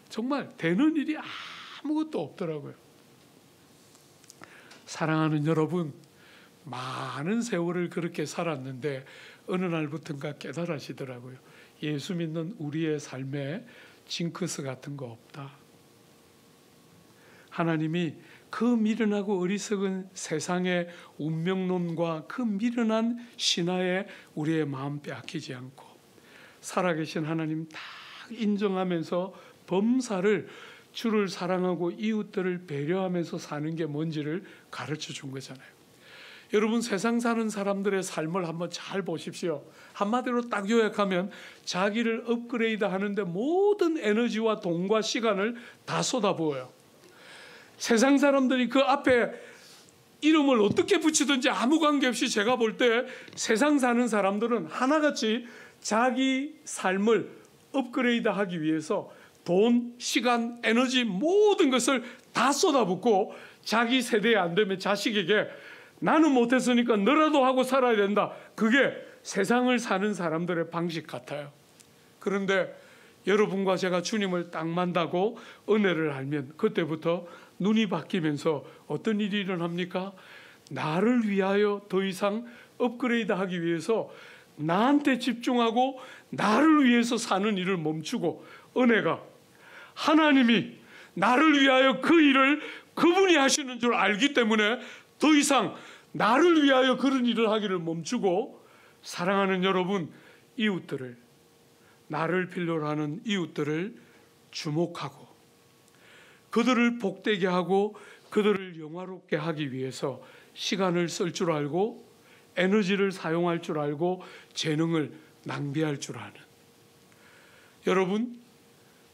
A: 정말 되는 일이 아무것도 없더라고요. 사랑하는 여러분, 많은 세월을 그렇게 살았는데 어느 날부터인가 깨달으시더라고요. 예수 믿는 우리의 삶에 징크스 같은 거 없다. 하나님이 그 미련하고 어리석은 세상의 운명론과 그 미련한 신화에 우리의 마음 빼앗기지 않고 살아계신 하나님 다 인정하면서 범사를 주를 사랑하고 이웃들을 배려하면서 사는 게 뭔지를 가르쳐 준 거잖아요. 여러분, 세상 사는 사람들의 삶을 한번 잘 보십시오. 한마디로 딱 요약하면 자기를 업그레이드 하는데 모든 에너지와 돈과 시간을 다 쏟아부어요. 세상 사람들이 그 앞에 이름을 어떻게 붙이든지 아무 관계없이 제가 볼 때 세상 사는 사람들은 하나같이 자기 삶을 업그레이드 하기 위해서 돈, 시간, 에너지 모든 것을 다 쏟아붓고 자기 세대에 안 되면 자식에게 나는 못했으니까 너라도 하고 살아야 된다. 그게 세상을 사는 사람들의 방식 같아요. 그런데 여러분과 제가 주님을 딱 만나고 은혜를 알면 그때부터 눈이 바뀌면서 어떤 일이 일어납니까? 나를 위하여 더 이상 업그레이드 하기 위해서 나한테 집중하고 나를 위해서 사는 일을 멈추고 은혜가 하나님이 나를 위하여 그 일을 그분이 하시는 줄 알기 때문에 더 이상 나를 위하여 그런 일을 하기를 멈추고 사랑하는 여러분, 이웃들을 나를 필요로 하는 이웃들을 주목하고 그들을 복되게 하고 그들을 영화롭게 하기 위해서 시간을 쓸 줄 알고 에너지를 사용할 줄 알고 재능을 낭비할 줄 아는 여러분,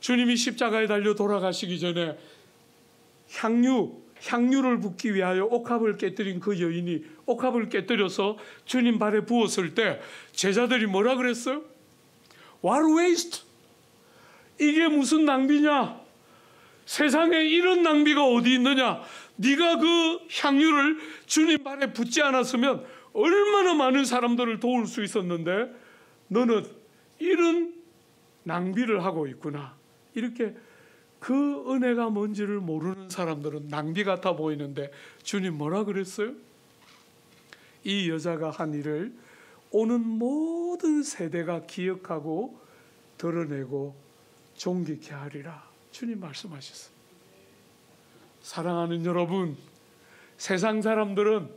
A: 주님이 십자가에 달려 돌아가시기 전에 향유를 붓기 위하여 옥합을 깨뜨린 그 여인이 옥합을 깨뜨려서 주님 발에 부었을 때 제자들이 뭐라 그랬어요? What waste? 이게 무슨 낭비냐? 세상에 이런 낭비가 어디 있느냐? 네가 그 향유를 주님 발에 붓지 않았으면 얼마나 많은 사람들을 도울 수 있었는데 너는 이런 낭비를 하고 있구나. 이렇게 그 은혜가 뭔지를 모르는 사람들은 낭비 같아 보이는데 주님 뭐라 그랬어요? 이 여자가 한 일을 오는 모든 세대가 기억하고 드러내고 존귀케 하리라. 주님 말씀하셨어요. 사랑하는 여러분, 세상 사람들은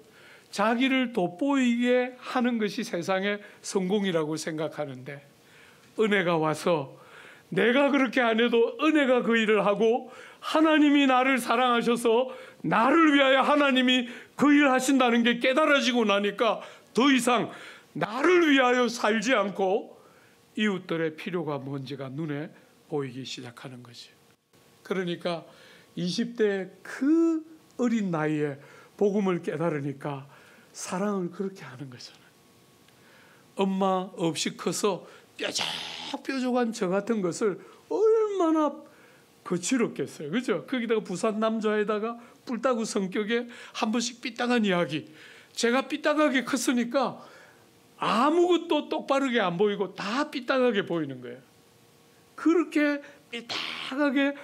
A: 자기를 돋보이게 하는 것이 세상의 성공이라고 생각하는데 은혜가 와서 내가 그렇게 안 해도 은혜가 그 일을 하고 하나님이 나를 사랑하셔서 나를 위하여 하나님이 그 일을 하신다는 게 깨달아지고 나니까 더 이상 나를 위하여 살지 않고 이웃들의 필요가 뭔지가 눈에 보이기 시작하는 거지. 그러니까 20대 그 어린 나이에 복음을 깨달으니까 사랑을 그렇게 하는 거잖아요. 엄마 없이 커서 뾰족뾰족한 저 같은 것을 얼마나 거칠었겠어요. 그죠? 거기다가 부산 남자에다가 뿔따구 성격에 한 번씩 삐딱한 이야기. 제가 삐딱하게 컸으니까 아무것도 똑바르게 안 보이고 다 삐딱하게 보이는 거예요. 그렇게 삐딱하게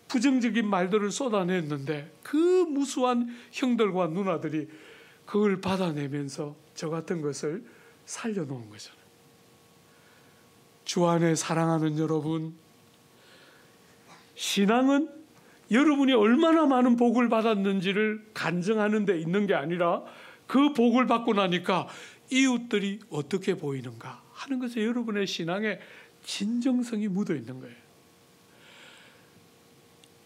A: 부정적인 말들을 쏟아냈는데 그 무수한 형들과 누나들이 그걸 받아내면서 저 같은 것을 살려놓은 거잖아요. 주 안에 사랑하는 여러분, 신앙은 여러분이 얼마나 많은 복을 받았는지를 간증하는 데 있는 게 아니라 그 복을 받고 나니까 이웃들이 어떻게 보이는가 하는 것에 여러분의 신앙에 진정성이 묻어 있는 거예요.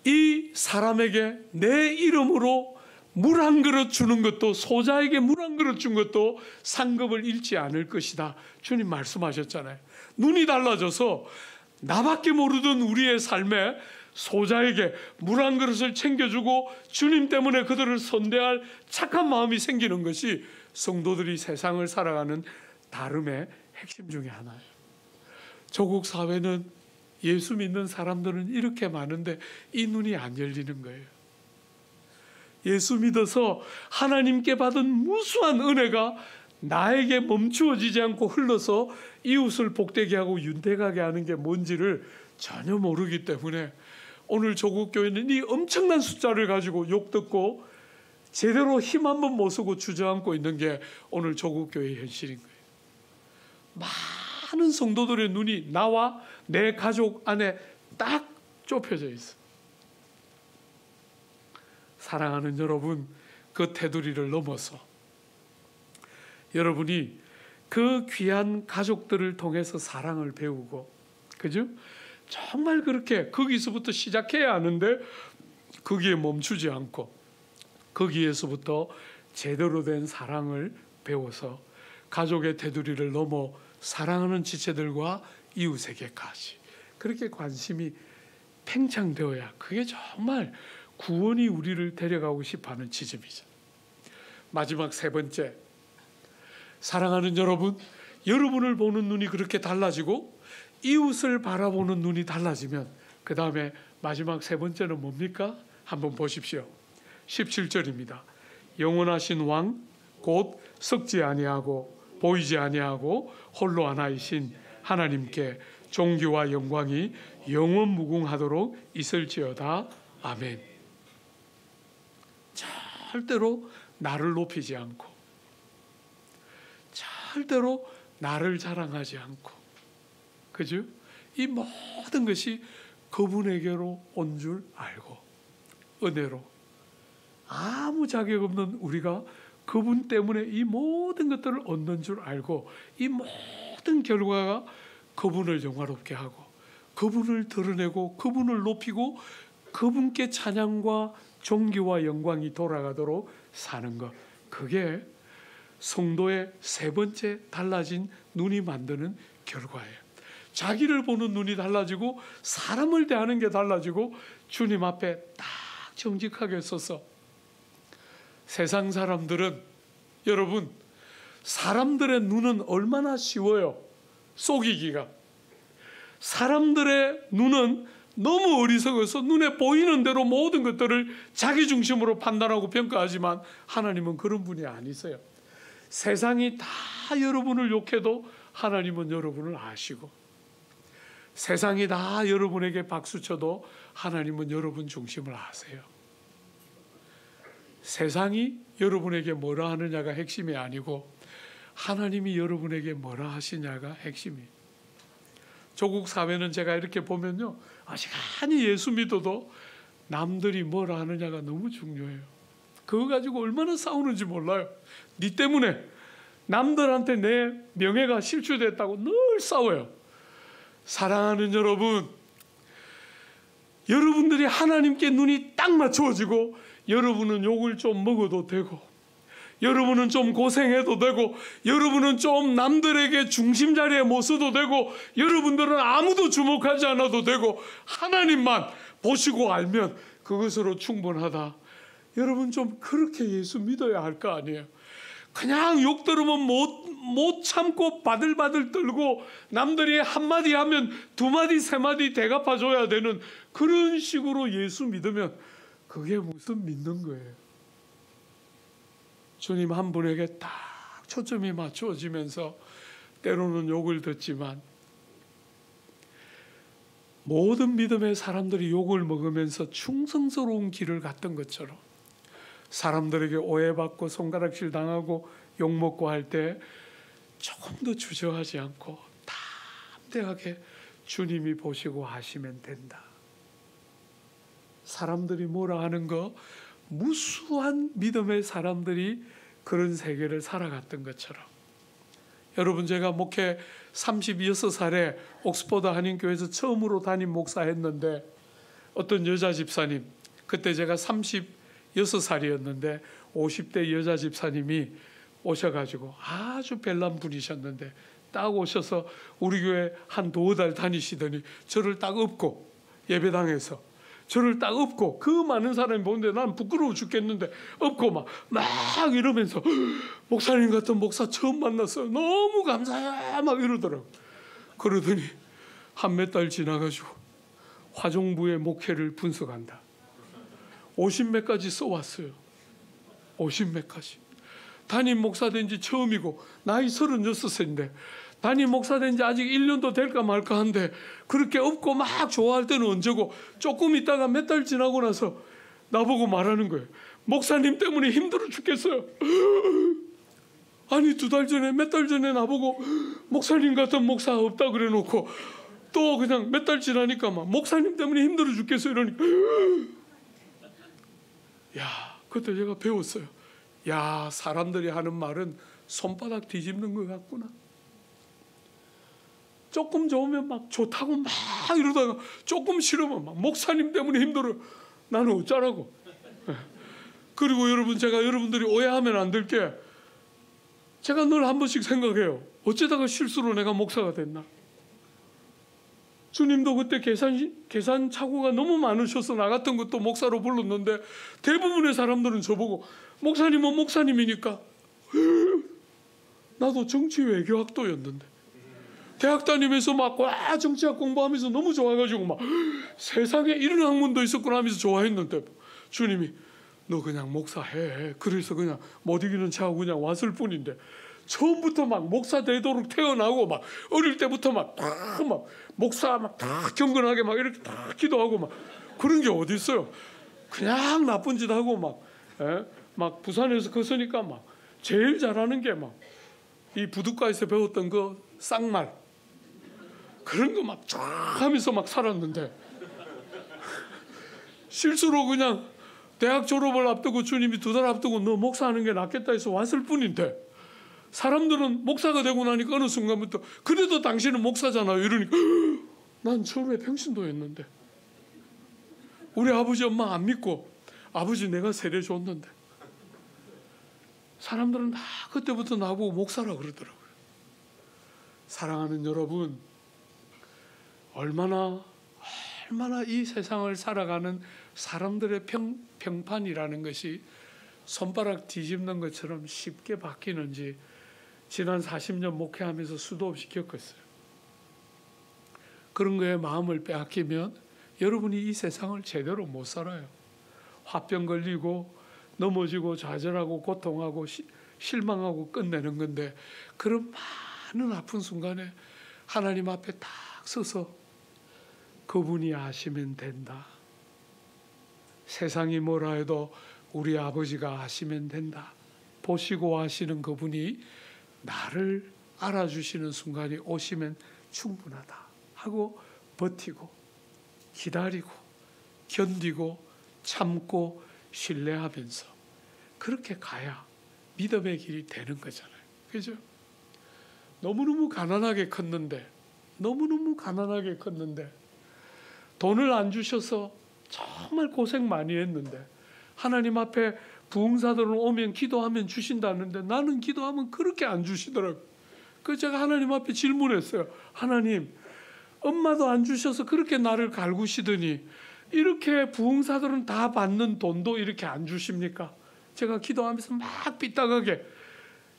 A: 이 사람에게 내 이름으로 물 한 그릇 주는 것도, 소자에게 물 한 그릇 준 것도 상급을 잃지 않을 것이다. 주님 말씀하셨잖아요. 눈이 달라져서 나밖에 모르던 우리의 삶에 소자에게 물 한 그릇을 챙겨주고 주님 때문에 그들을 선대할 착한 마음이 생기는 것이 성도들이 세상을 살아가는 다름의 핵심 중에 하나예요. 조국 사회는 예수 믿는 사람들은 이렇게 많은데 이 눈이 안 열리는 거예요. 예수 믿어서 하나님께 받은 무수한 은혜가 나에게 멈추어지지 않고 흘러서 이웃을 복되게 하고 윤택하게 하는 게 뭔지를 전혀 모르기 때문에 오늘 조국교회는 이 엄청난 숫자를 가지고 욕 듣고 제대로 힘 한번 못 쓰고 주저앉고 있는 게 오늘 조국교회의 현실인 거예요. 많은 성도들의 눈이 나와 내 가족 안에 딱 좁혀져 있어. 사랑하는 여러분, 그 테두리를 넘어서 여러분이 그 귀한 가족들을 통해서 사랑을 배우고, 그죠? 정말 그렇게 거기서부터 시작해야 하는데 거기에 멈추지 않고 거기에서부터 제대로 된 사랑을 배워서 가족의 테두리를 넘어 사랑하는 지체들과 이웃에게까지 그렇게 관심이 팽창되어야 그게 정말 구원이 우리를 데려가고 싶어하는 지점이죠. 마지막 세 번째, 사랑하는 여러분, 여러분을 보는 눈이 그렇게 달라지고 이웃을 바라보는 눈이 달라지면 그 다음에 마지막 세 번째는 뭡니까? 한번 보십시오. 17절입니다. 영원하신 왕 곧 썩지 아니하고 보이지 아니하고 홀로 하나이신 하나님께 존귀와 영광이 영원 무궁하도록 있을지어다. 아멘. 절대로 나를 높이지 않고 절대로 나를 자랑하지 않고, 그죠? 이 모든 것이 그분에게로 온 줄 알고 은혜로 아무 자격 없는 우리가 그분 때문에 이 모든 것들을 얻는 줄 알고 이 모든 결과가 그분을 영화롭게 하고 그분을 드러내고 그분을 높이고 그분께 찬양과 존귀와 영광이 돌아가도록 사는 것, 그게 성도의 세 번째 달라진 눈이 만드는 결과예요. 자기를 보는 눈이 달라지고 사람을 대하는 게 달라지고 주님 앞에 딱 정직하게 서서, 세상 사람들은, 여러분, 사람들의 눈은 얼마나 쉬워요. 속이기가. 사람들의 눈은 너무 어리석어서 눈에 보이는 대로 모든 것들을 자기 중심으로 판단하고 평가하지만 하나님은 그런 분이 아니세요. 세상이 다 여러분을 욕해도 하나님은 여러분을 아시고, 세상이 다 여러분에게 박수쳐도 하나님은 여러분 중심을 아세요. 세상이 여러분에게 뭐라 하느냐가 핵심이 아니고 하나님이 여러분에게 뭐라 하시냐가 핵심이에요. 조국 사회는 제가 이렇게 보면요, 시간이 예수 믿어도 남들이 뭐라 하느냐가 너무 중요해요. 그거 가지고 얼마나 싸우는지 몰라요. 네 때문에 남들한테 내 명예가 실추됐다고 늘 싸워요. 사랑하는 여러분, 여러분들이 하나님께 눈이 딱 맞추어지고 여러분은 욕을 좀 먹어도 되고 여러분은 좀 고생해도 되고 여러분은 좀 남들에게 중심 자리에 못 서도 되고 여러분들은 아무도 주목하지 않아도 되고 하나님만 보시고 알면 그것으로 충분하다. 여러분 좀 그렇게 예수 믿어야 할 거 아니에요. 그냥 욕 들으면 못 참고 바들바들 떨고 남들이 한마디 하면 두마디 세마디 대갚아줘야 되는 그런 식으로 예수 믿으면 그게 무슨 믿는 거예요. 주님 한 분에게 딱 초점이 맞추어지면서 때로는 욕을 듣지만 모든 믿음의 사람들이 욕을 먹으면서 충성스러운 길을 갔던 것처럼 사람들에게 오해받고 손가락질 당하고 욕먹고 할 때 조금 더 주저하지 않고 담대하게 주님이 보시고 하시면 된다. 사람들이 뭐라 하는 거 무수한 믿음의 사람들이 그런 세계를 살아갔던 것처럼 여러분 제가 목회 36살에 옥스퍼드 한인교회에서 처음으로 담임 목사했는데 어떤 여자 집사님 그때 제가 36살이었는데 50대 여자 집사님이 오셔가지고 아주 별난 분이셨는데 딱 오셔서 우리 교회 한 2달 다니시더니 저를 딱 업고 예배당에서 저를 딱 업고 그 많은 사람이 보는데 난 부끄러워 죽겠는데 업고 막 이러면서 목사님 같은 목사 처음 만났어요. 너무 감사해 막 이러더라고. 그러더니 한 몇 달 지나가지고 화종부의 목회를 분석한다. 50몇 가지 써왔어요. 50몇 가지. 담임 목사 된 지 처음이고 나이 36세인데 담임 목사 된 지 아직 1년도 될까 말까 한데 그렇게 없고 막 좋아할 때는 언제고 조금 있다가 몇 달 지나고 나서 나보고 말하는 거예요. 목사님 때문에 힘들어 죽겠어요. 아니 2달 전에 몇 달 전에 나보고 목사님 같은 목사 없다 그래 놓고 또 그냥 몇 달 지나니까 막 목사님 때문에 힘들어 죽겠어요 이러니까 야 그때 제가 배웠어요. 야 사람들이 하는 말은 손바닥 뒤집는 것 같구나. 조금 좋으면 막 좋다고 막 이러다가 조금 싫으면 막 목사님 때문에 힘들어. 나는 어쩌라고. 그리고 여러분 제가 여러분들이 오해하면 안 될 게 제가 늘 한 번씩 생각해요. 어쩌다가 실수로 내가 목사가 됐나. 주님도 그때 계산 착오가 너무 많으셔서 나 같은 것도 목사로 불렀는데 대부분의 사람들은 저보고 목사님은 목사님이니까 나도 정치 외교학도였는데 대학 다니면서 막 정치학 공부하면서 너무 좋아가지고 막 세상에 이런 학문도 있었구나 하면서 좋아했는데 주님이 너 그냥 목사해. 그래서 그냥 못 이기는 차하고 그냥 왔을 뿐인데 처음부터 막 목사 되도록 태어나고 막 어릴 때부터 막 목사 막 다 경건하게 막 이렇게 다 기도하고 막 그런 게 어디 있어요. 그냥 나쁜 짓 하고 막 부산에서 컸으니까 막 제일 잘하는 게 막 이 부둣가에서 배웠던 그 쌍말 그런 거 막 쫙 하면서 막 살았는데 실수로 그냥 대학 졸업을 앞두고 주님이 2달 앞두고 너 목사하는 게 낫겠다 해서 왔을 뿐인데 사람들은 목사가 되고 나니까 어느 순간부터 그래도 당신은 목사잖아요 이러니까 난 처음에 평신도였는데 우리 아버지 엄마 안 믿고 아버지 내가 세례 줬는데 사람들은 다 그때부터 나보고 목사라 그러더라고요. 사랑하는 여러분 얼마나 이 세상을 살아가는 사람들의 평판이라는 것이 손바닥 뒤집는 것처럼 쉽게 바뀌는지 지난 40년 목회하면서 수도 없이 겪었어요. 그런 거에 마음을 빼앗기면 여러분이 이 세상을 제대로 못 살아요. 화병 걸리고 넘어지고 좌절하고 고통하고 실망하고 끝내는 건데 그런 많은 아픈 순간에 하나님 앞에 딱 서서 그분이 아시면 된다. 세상이 뭐라 해도 우리 아버지가 아시면 된다. 보시고 아시는 그분이 나를 알아주시는 순간이 오시면 충분하다 하고 버티고 기다리고 견디고 참고 신뢰하면서 그렇게 가야 믿음의 길이 되는 거잖아요. 그죠? 너무너무 가난하게 컸는데 너무너무 가난하게 컸는데 돈을 안 주셔서 정말 고생 많이 했는데 하나님 앞에 부흥사들은 오면 기도하면 주신다는데 나는 기도하면 그렇게 안 주시더라고요. 그래서 제가 하나님 앞에 질문했어요. 하나님, 엄마도 안 주셔서 그렇게 나를 갈구시더니 이렇게 부흥사들은 다 받는 돈도 이렇게 안 주십니까? 제가 기도하면서 막 삐딱하게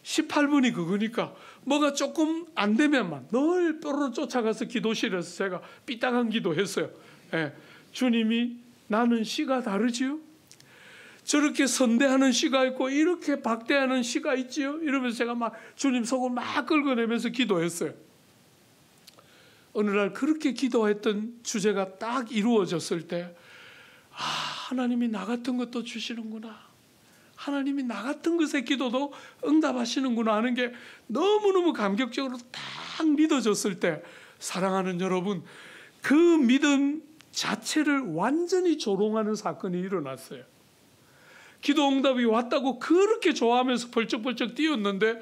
A: 18분이 그거니까 뭐가 조금 안 되면만 늘 뼈로 쫓아가서 기도실에서 제가 삐딱한 기도했어요. 예, 주님이 나는 씨가 다르지요? 저렇게 선대하는 씨가 있고 이렇게 박대하는 씨가 있지요? 이러면서 제가 막 주님 속을 막 긁어내면서 기도했어요. 어느 날 그렇게 기도했던 주제가 딱 이루어졌을 때 하나님이 나 같은 것도 주시는구나. 하나님이 나 같은 것의 기도도 응답하시는구나 하는 게 너무너무 감격적으로 딱 믿어졌을 때 사랑하는 여러분, 그 믿음 자체를 완전히 조롱하는 사건이 일어났어요. 기도 응답이 왔다고 그렇게 좋아하면서 벌쩍벌쩍 뛰었는데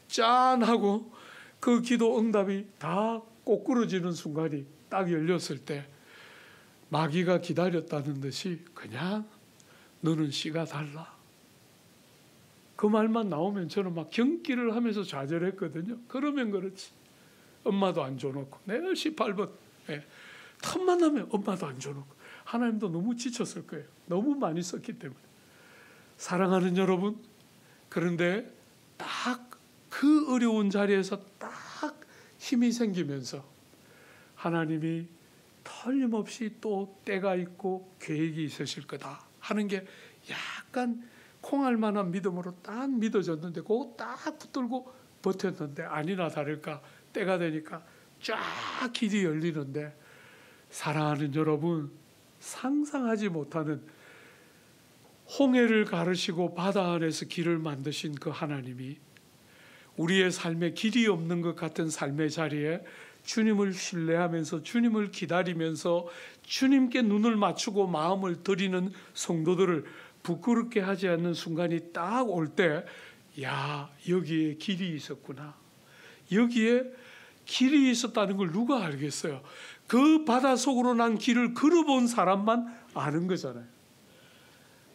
A: 짠 하고 그 기도 응답이 다 꼬꾸러지는 순간이 딱 열렸을 때 마귀가 기다렸다는 듯이 그냥 너는 씨가 달라. 그 말만 나오면 저는 막 경기를 하면서 좌절했거든요. 그러면 그렇지. 엄마도 안 줘놓고 내가 18번 틈만 나면 엄마도 안 줘놓고 하나님도 너무 지쳤을 거예요. 너무 많이 썼기 때문에. 사랑하는 여러분, 그런데 딱 그 어려운 자리에서 딱 힘이 생기면서 하나님이 틀림없이 또 때가 있고 계획이 있으실 거다 하는 게 약간 콩알만한 믿음으로 딱 믿어졌는데 그거 딱 붙들고 버텼는데 아니나 다를까 때가 되니까 쫙 길이 열리는데 사랑하는 여러분, 상상하지 못하는 홍해를 가르시고 바다 안에서 길을 만드신 그 하나님이 우리의 삶에 길이 없는 것 같은 삶의 자리에 주님을 신뢰하면서 주님을 기다리면서 주님께 눈을 맞추고 마음을 드리는 성도들을 부끄럽게 하지 않는 순간이 딱 올 때, 야, 여기에 길이 있었구나. 여기에 길이 있었다는 걸 누가 알겠어요? 그 바다 속으로 난 길을 걸어본 사람만 아는 거잖아요.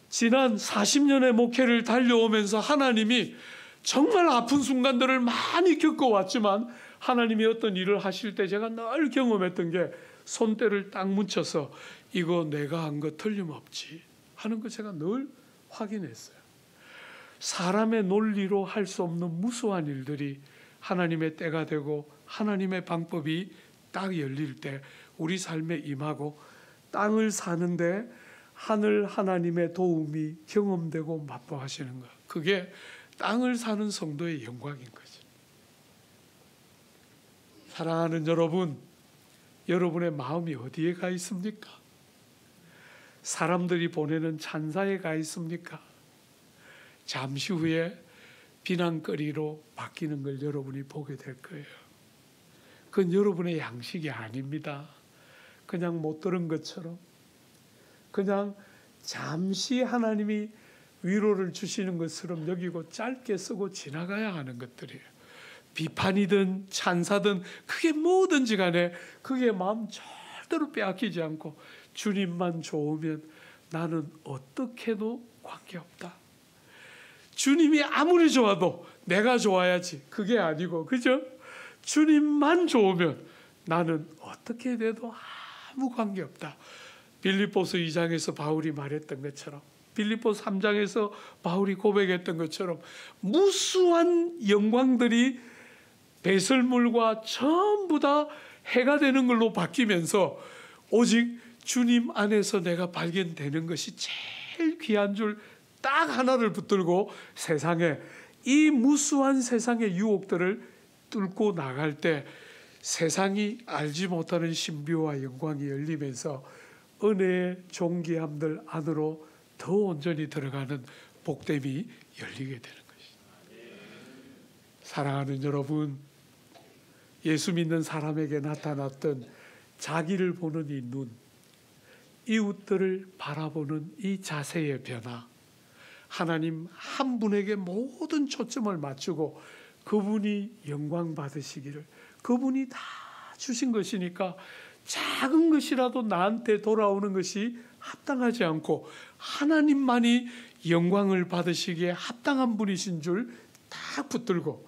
A: 지난 40년의 목회를 달려오면서 하나님이 정말 아픈 순간들을 많이 겪어왔지만 하나님이 어떤 일을 하실 때 제가 늘 경험했던 게 손때를 딱 묻혀서 이거 내가 한 거 틀림없지 하는 거 제가 늘 확인했어요. 사람의 논리로 할 수 없는 무수한 일들이 하나님의 때가 되고 하나님의 방법이 딱 열릴 때 우리 삶에 임하고 땅을 사는데 하늘 하나님의 도움이 경험되고 맛보하시는 것, 그게 땅을 사는 성도의 영광인 거죠. 사랑하는 여러분, 여러분의 마음이 어디에 가 있습니까? 사람들이 보내는 찬사에 가 있습니까? 잠시 후에 비난거리로 바뀌는 걸 여러분이 보게 될 거예요. 그건 여러분의 양식이 아닙니다. 그냥 못 들은 것처럼, 그냥 잠시 하나님이 위로를 주시는 것처럼 여기고 짧게 쓰고 지나가야 하는 것들이에요. 비판이든 찬사든 그게 뭐든지 간에 그게 마음 절대로 빼앗기지 않고 주님만 좋으면 나는 어떻게 해도 관계없다. 주님이 아무리 좋아도 내가 좋아야지. 그게 아니고, 그죠? 주님만 좋으면 나는 어떻게 돼도 아무 관계없다. 빌립보서 2장에서 바울이 말했던 것처럼, 빌립보서 3장에서 바울이 고백했던 것처럼 무수한 영광들이 배설물과 전부 다 해가 되는 걸로 바뀌면서 오직 주님 안에서 내가 발견되는 것이 제일 귀한 줄 딱 하나를 붙들고 세상에, 이 무수한 세상의 유혹들을 뚫고 나갈 때 세상이 알지 못하는 신비와 영광이 열리면서 은혜의 존귀함들 안으로 더 온전히 들어가는 복됨이 열리게 되는 것입니다. 사랑하는 여러분, 예수 믿는 사람에게 나타났던 자기를 보는 이 눈, 이웃들을 바라보는 이 자세의 변화, 하나님 한 분에게 모든 초점을 맞추고 그분이 영광 받으시기를, 그분이 다 주신 것이니까 작은 것이라도 나한테 돌아오는 것이 합당하지 않고 하나님만이 영광을 받으시기에 합당한 분이신 줄 딱 붙들고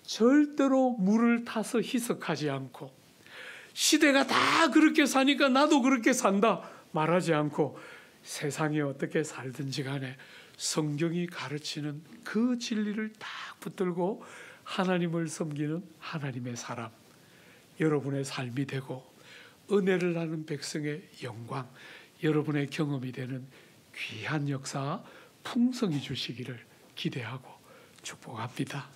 A: 절대로 물을 타서 희석하지 않고 시대가 다 그렇게 사니까 나도 그렇게 산다 말하지 않고 세상이 어떻게 살든지 간에 성경이 가르치는 그 진리를 딱 붙들고 하나님을 섬기는 하나님의 사람, 여러분의 삶이 되고 은혜를 나는 백성의 영광, 여러분의 경험이 되는 귀한 역사 풍성히 주시기를 기대하고 축복합니다.